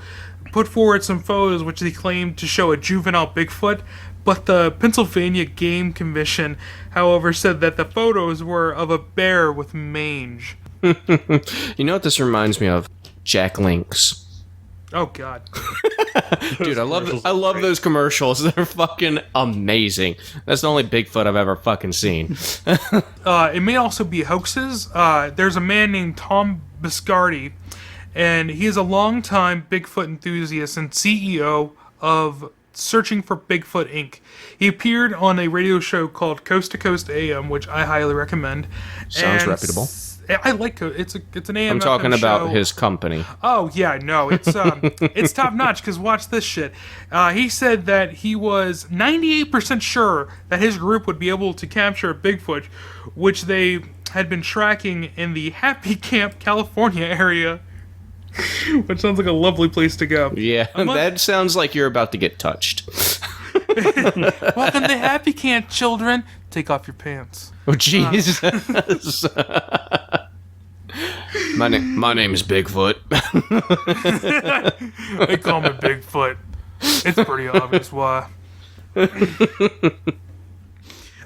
put forward some photos which they claimed to show a juvenile Bigfoot, but the Pennsylvania Game Commission, however, said that the photos were of a bear with mange. You know what this reminds me of? Jack Links. Oh God, dude, I love those commercials. They're fucking amazing. That's the only Bigfoot I've ever fucking seen. It may also be hoaxes. There's a man named Tom Biscardi, and he is a longtime Bigfoot enthusiast and CEO of Searching for Bigfoot Inc. He appeared on a radio show called Coast to Coast AM, which I highly recommend. Sounds reputable. I like it's an AM. I'm talking FM about show. his company. Oh yeah, no, it's it's top notch. Because watch this shit. He said that he was 98% sure that his group would be able to capture a Bigfoot, which they had been tracking in the Happy Camp, California area. Which sounds like a lovely place to go. Yeah, that sounds like you're about to get touched. Welcome to Happy Camp, children. Take off your pants. Oh, jeez. My name is Bigfoot. They call me Bigfoot. It's pretty obvious why.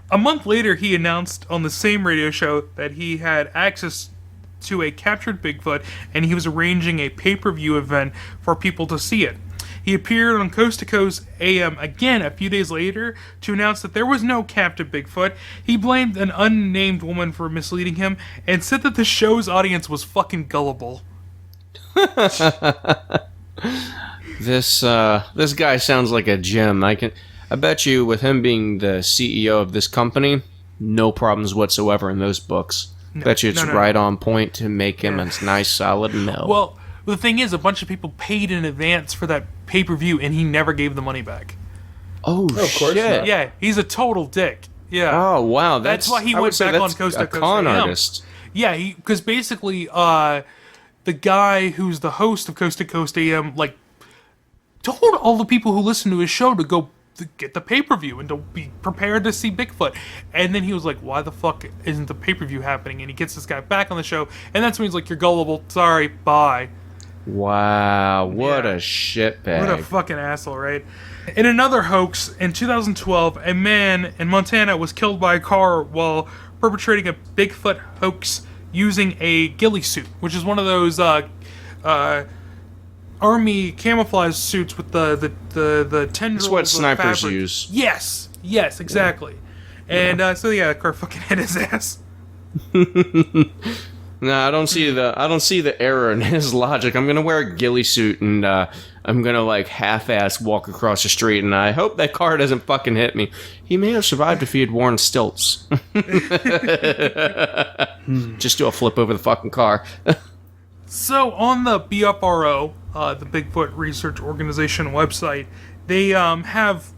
A month later, he announced on the same radio show that he had access to a captured Bigfoot, and he was arranging a pay-per-view event for people to see it. He appeared on Coast to Coast AM again a few days later to announce that there was no captive Bigfoot. He blamed an unnamed woman for misleading him and said that the show's audience was fucking gullible. This guy sounds like a gem. I bet you with him being the CEO of this company, no problems whatsoever in those books. Bet you it's right on point to make him a nice solid no. Well, the thing is, a bunch of people paid in advance for that pay-per-view, and he never gave the money back. Oh, of course shit. not. Yeah, he's a total dick. Yeah. Oh, wow. That's why he went back on Coast to Coast. A con artist. Yeah, because basically, the guy who's the host of Coast to Coast AM, like, told all the people who listen to his show to go get the pay-per-view and to be prepared to see Bigfoot. And then he was like, why the fuck isn't the pay-per-view happening? And he gets this guy back on the show, and that's when he's like, you're gullible. Sorry, bye. Wow, what a shitbag. What a fucking asshole, right? In another hoax, in 2012, a man in Montana was killed by a car while perpetrating a Bigfoot hoax using a ghillie suit, which is one of those army camouflage suits with the tendrils. It's what of snipers fabric. use. Yes, exactly. And so the car fucking hit his ass. No, I don't see the error in his logic. I'm gonna wear a ghillie suit and I'm gonna like half-ass walk across the street, and I hope that car doesn't fucking hit me. He may have survived if he had worn stilts. Just do a flip over the fucking car. So on the BFRO, the Bigfoot Research Organization website, they have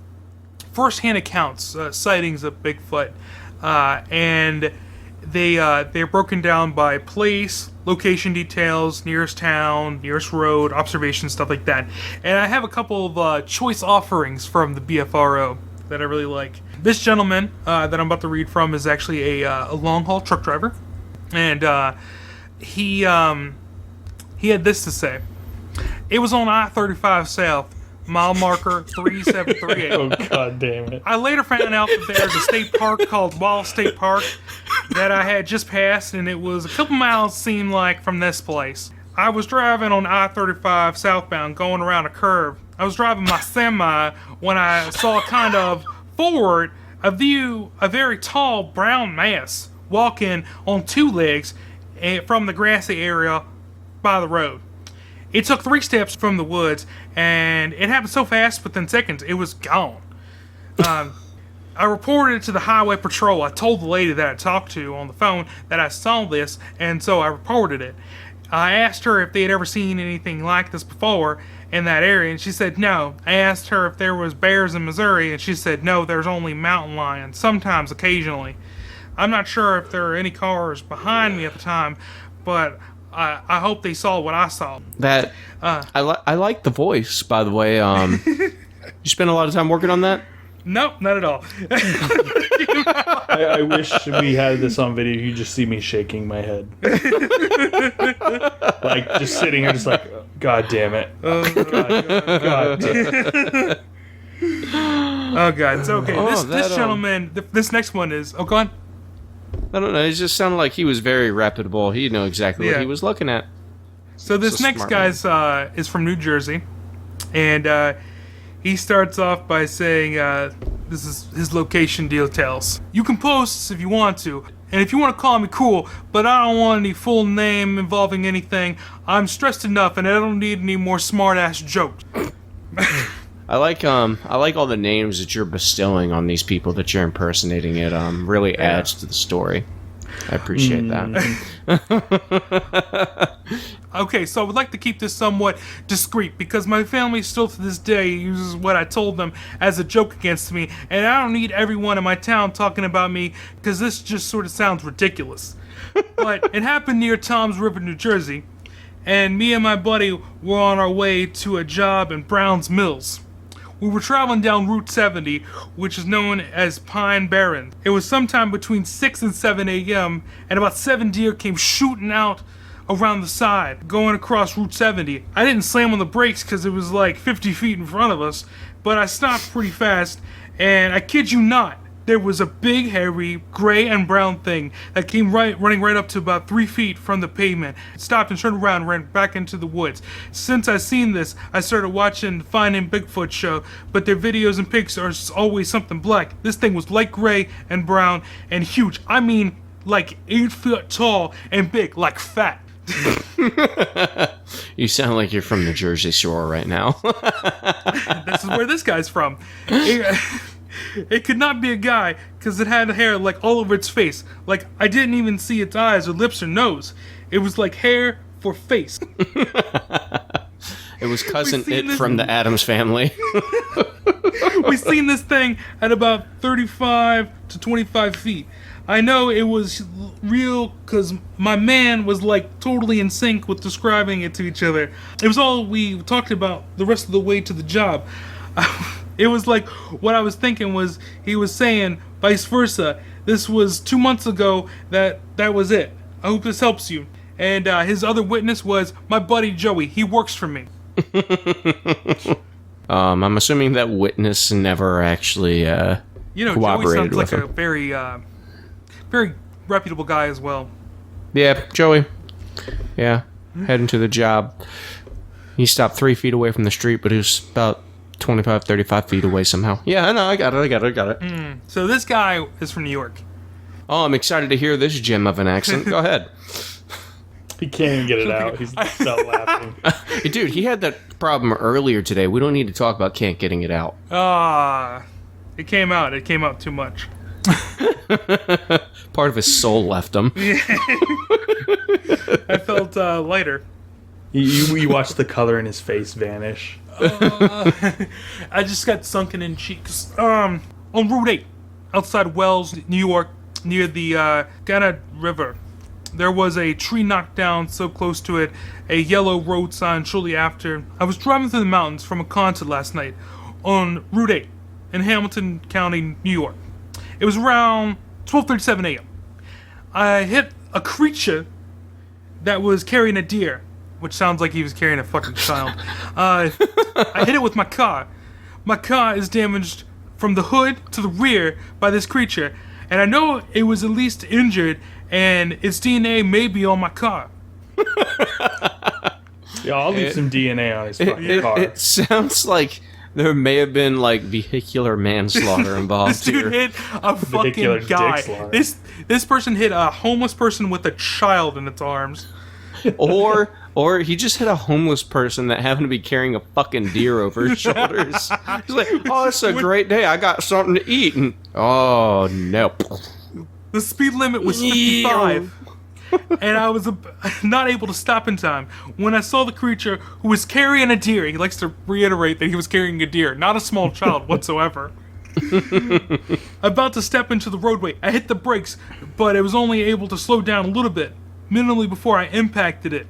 first-hand accounts, sightings of Bigfoot, and they're broken down by place, location details, nearest town, nearest road, observations, stuff like that. And I have a couple of choice offerings from the BFRO that I really like. This gentleman that I'm about to read from is actually a long-haul truck driver. And he had this to say. It was on I-35 South, mile marker 3738. Oh, God damn it. I later found out that there's a state park called Wallace State Park that I had just passed, and it was a couple miles, seemed like, from this place. I was driving on I-35 southbound, going around a curve. I was driving my semi when I saw kind of forward a very tall brown mass walking on two legs from the grassy area by the road. It took 3 steps from the woods, and it happened so fast, within seconds, it was gone. I reported it to the highway patrol. I told the lady that I talked to on the phone that I saw this, and so I reported it. I asked her if they had ever seen anything like this before in that area, and she said no. I asked her if there was bears in Missouri, and she said no, there's only mountain lions, sometimes, occasionally. I'm not sure if there are any cars behind me at the time, but I hope they saw what I saw. That I like the voice, by the way. You spend a lot of time working on that? Nope, not at all. I wish we had this on video. You just see me shaking my head. Like, just sitting here, just like, God damn it. Oh, God. Oh, God. It's okay. This gentleman, this next one is... Oh, go on. I don't know. It just sounded like he was very reputable. He knew exactly what he was looking at. So this next guy's is from New Jersey. And he starts off by saying, this is his location details. You can post if you want to. And if you want to call me cool, but I don't want any full name involving anything. I'm stressed enough and I don't need any more smart-ass jokes. I like all the names that you're bestowing on these people that you're impersonating. It really adds to the story. I appreciate that. Okay, so I would like to keep this somewhat discreet because my family still to this day uses what I told them as a joke against me, and I don't need everyone in my town talking about me because this just sort of sounds ridiculous. But it happened near Toms River, New Jersey, and me and my buddy were on our way to a job in Brown's Mills. We were traveling down Route 70, which is known as Pine Barren. It was sometime between 6 and 7 a.m., and about 7 deer came shooting out around the side, going across Route 70. I didn't slam on the brakes because it was like 50 feet in front of us, but I stopped pretty fast, and I kid you not, there was a big, hairy, gray and brown thing that came running right up to about 3 feet from the pavement. It stopped and turned around and ran back into the woods. Since I seen this, I started watching the Finding Bigfoot show, but their videos and pics are always something black. This thing was light gray and brown and huge. I mean, like 8 feet tall and big, like fat. You sound like you're from the Jersey Shore right now. This is where this guy's from. It could not be a guy because it had hair like all over its face. Like I didn't even see its eyes or lips or nose. It was like hair for face. It was cousin It from the Addams Family. We seen this thing at about 35 to 25 feet. I know it was real because my man was like totally in sync with describing it to each other. It was all we talked about the rest of the way to the job. It was like what I was thinking was he was saying vice versa. This was 2 months ago that was it. I hope this helps you. And his other witness was my buddy Joey. He works for me. I'm assuming that witness never actually Joey sounds like a very reputable guy as well. Yeah, Joey. Yeah, heading to the job. He stopped 3 feet away from the street, but he was about 25, 35 feet away somehow. Yeah, I know, I got it. So this guy is from New York. Oh, I'm excited to hear this gem of an accent. Go ahead. He can't even get it out. He's still laughing. Dude, he had that problem earlier today. We don't need to talk about can't getting it out. It came out. It came out too much. Part of his soul left him. I felt lighter. You watched the color in his face vanish. I just got sunken in cheeks. On Route 8, outside Wells, New York, near the Ghana River, there was a tree knocked down so close to it, a yellow road sign shortly after. I was driving through the mountains from a concert last night on Route 8 in Hamilton County, New York. It was around 12:37 a.m. I hit a creature that was carrying a deer, which sounds like he was carrying a fucking child. I hit it with my car. My car is damaged from the hood to the rear by this creature, and I know it was at least injured, and its DNA may be on my car. Yeah, I'll leave some DNA on his fucking car. It sounds like there may have been like vehicular manslaughter involved This dude here. hit a Vehicular fucking guy. dick slaughter. This person hit a homeless person with a child in its arms. Or he just hit a homeless person that happened to be carrying a fucking deer over his shoulders. He's like, oh, it's a great day. I got something to eat. And oh, no. The speed limit was 55. And I was not able to stop in time when I saw the creature who was carrying a deer. He likes to reiterate that he was carrying a deer, not a small child whatsoever. About to step into the roadway, I hit the brakes, but I was only able to slow down a little bit, minimally before I impacted it.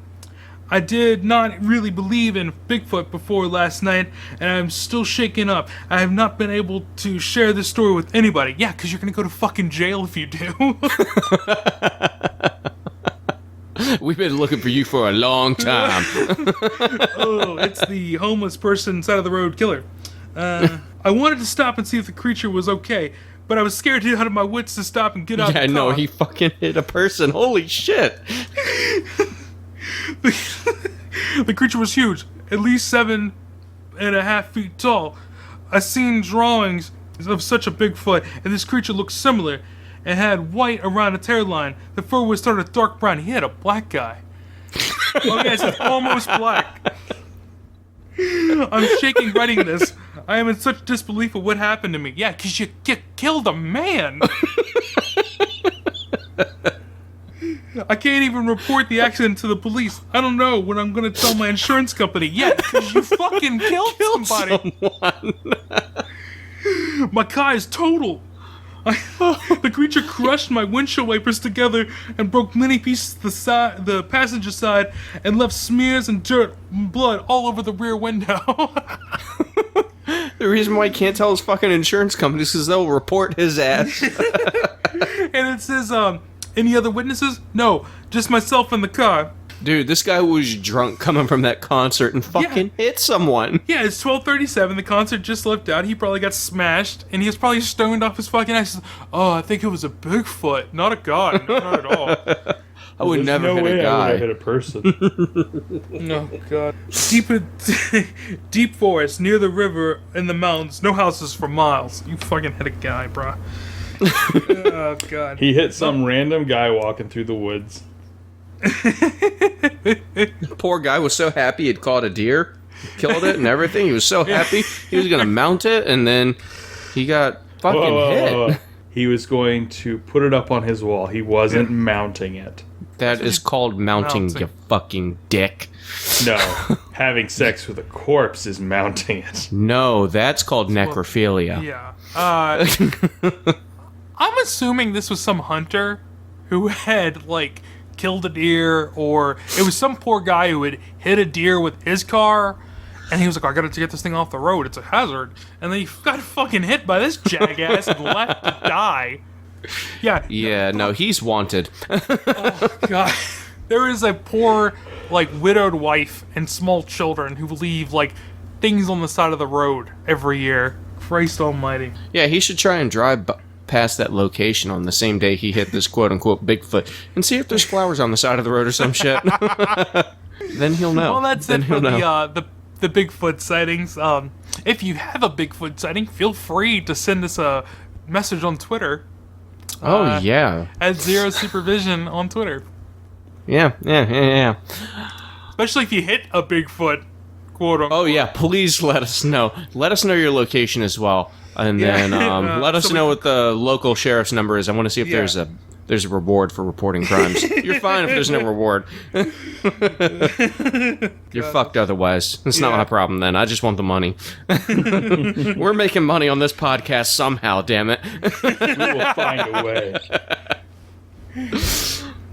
I did not really believe in Bigfoot before last night, and I'm still shaken up. I have not been able to share this story with anybody. Yeah, because you're going to go to fucking jail if you do. We've been looking for you for a long time. Oh, it's the homeless person side of the road killer. I wanted to stop and see if the creature was okay, but I was scared out of my wits to stop and get out of the car. Yeah, no, he fucking hit a person. Holy shit. The creature was huge, at least 7.5 feet tall. I've seen drawings of such a Bigfoot, and this creature looked similar. It had white around its hairline. The fur was sort of dark brown. He had a black guy. Oh yes, it's almost black. I'm shaking writing this. I am in such disbelief of what happened to me. Yeah, because you killed a man. I can't even report the accident to the police. I don't know when I'm going to tell my insurance company. Yeah, because you fucking killed somebody. My car is total. The creature crushed my windshield wipers together and broke many pieces of the passenger side and left smears and dirt and blood all over the rear window. The reason why he can't tell his fucking insurance company is because they'll report his ass. And it says, any other witnesses? No, just myself in the car. Dude, this guy was drunk coming from that concert and fucking hit someone. Yeah, it's 12:37. The concert just left out. He probably got smashed, and he was probably stoned off his fucking ass. Oh, I think it was a Bigfoot, not a god, not at all. I would never no hit way a guy. I would have hit a person. No god. Deep forest near the river in the mountains. No houses for miles. You fucking hit a guy, bro. Oh god. He hit some random guy walking through the woods. Poor guy was so happy he'd caught a deer, killed it and everything. He was so happy he was gonna mount it, and then he got fucking hit. He was going to put it up on his wall. He wasn't mounting it. That is called mounting, you fucking dick. No, having sex with a corpse is mounting it. No, that's called necrophilia. Yeah. I'm assuming this was some hunter who had, like, killed a deer, or it was some poor guy who had hit a deer with his car, and he was like, I gotta get this thing off the road, it's a hazard. And then he got fucking hit by this jackass and left to die. Yeah. Yeah, no, he's wanted. Oh, God. There is a poor, like, widowed wife and small children who leave, like, things on the side of the road every year. Christ almighty. Yeah, he should try and drive past that location on the same day he hit this quote-unquote Bigfoot and see if there's flowers on the side of the road or some shit. Then he'll know. Well, that's then it for the Bigfoot sightings. If you have a Bigfoot sighting, feel free to send us a message on Twitter. Oh, yeah. At Zero Supervision on Twitter. Yeah. Especially if you hit a Bigfoot, quote unquote. Oh, yeah, please let us know. Let us know your location as well. And then let us know what the local sheriff's number is. I want to see if there's a reward for reporting crimes. You're fine if there's no reward. You're fucked otherwise. It's not my problem then. I just want the money. We're making money on this podcast somehow, damn it. We will find a way.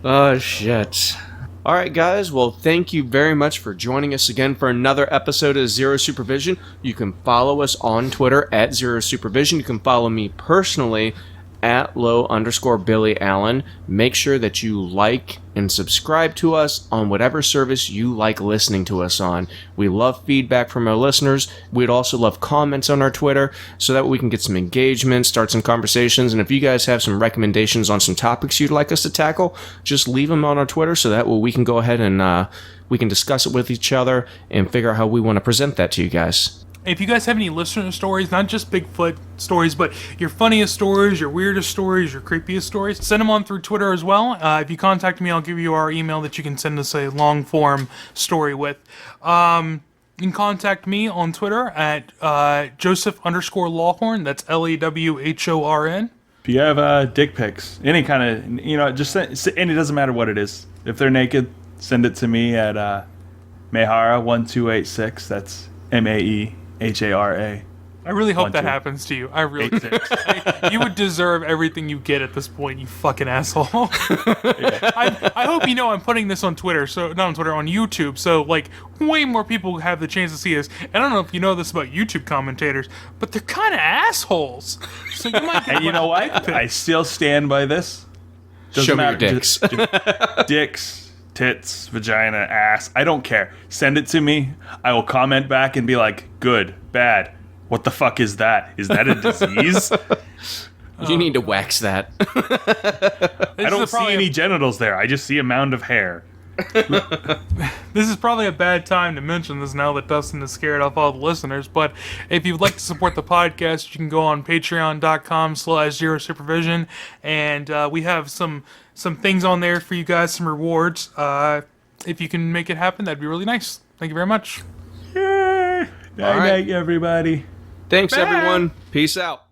Oh, shit. All right, guys. Well, thank you very much for joining us again for another episode of Zero Supervision. You can follow us on Twitter at Zero Supervision. You can follow me personally at @low_Billy Allen. Make sure that you like and subscribe to us on whatever service you like listening to us on. We love feedback from our listeners. We'd also love comments on our Twitter so that we can get some engagement, start some conversations. And if you guys have some recommendations on some topics you'd like us to tackle, just leave them on our Twitter so that way we can go ahead and we can discuss it with each other and figure out how we want to present that to you guys. If you guys have any listener stories, not just Bigfoot stories, but your funniest stories, your weirdest stories, your creepiest stories, send them on through Twitter as well. If you contact me, I'll give you our email that you can send us a long-form story with. You can contact me on Twitter at Joseph_Lawhorn. That's LAWHORN. If you have dick pics, any kind of, just send, and it doesn't matter what it is. If they're naked, send it to me at Mayhara1286. That's MAEHARA. I really hope that 12. happens to you. I really do. 86. You would deserve everything you get at this point, you fucking asshole. I hope you know I'm putting this on Twitter, so not on Twitter, on YouTube, so like way more people have the chance to see this. And I don't know if you know this about YouTube commentators, but they're kind of assholes. So you might get And you know what? I still stand by this. Show me your dicks. Dicks, tits, vagina, ass. I don't care. Send it to me. I will comment back and be like, good, bad. What the fuck is that? Is that a disease? You need to wax that. I don't see any genitals there. I just see a mound of hair. This is probably a bad time to mention this now that Dustin is scared off all the listeners, but if you'd like to support the podcast, you can go on patreon.com/zerosupervision, and we have some things on there for you guys, some rewards. If you can make it happen, that'd be really nice. Thank you very much. Yay. Night, right. night, everybody. Thanks, Bye. everyone. Peace out.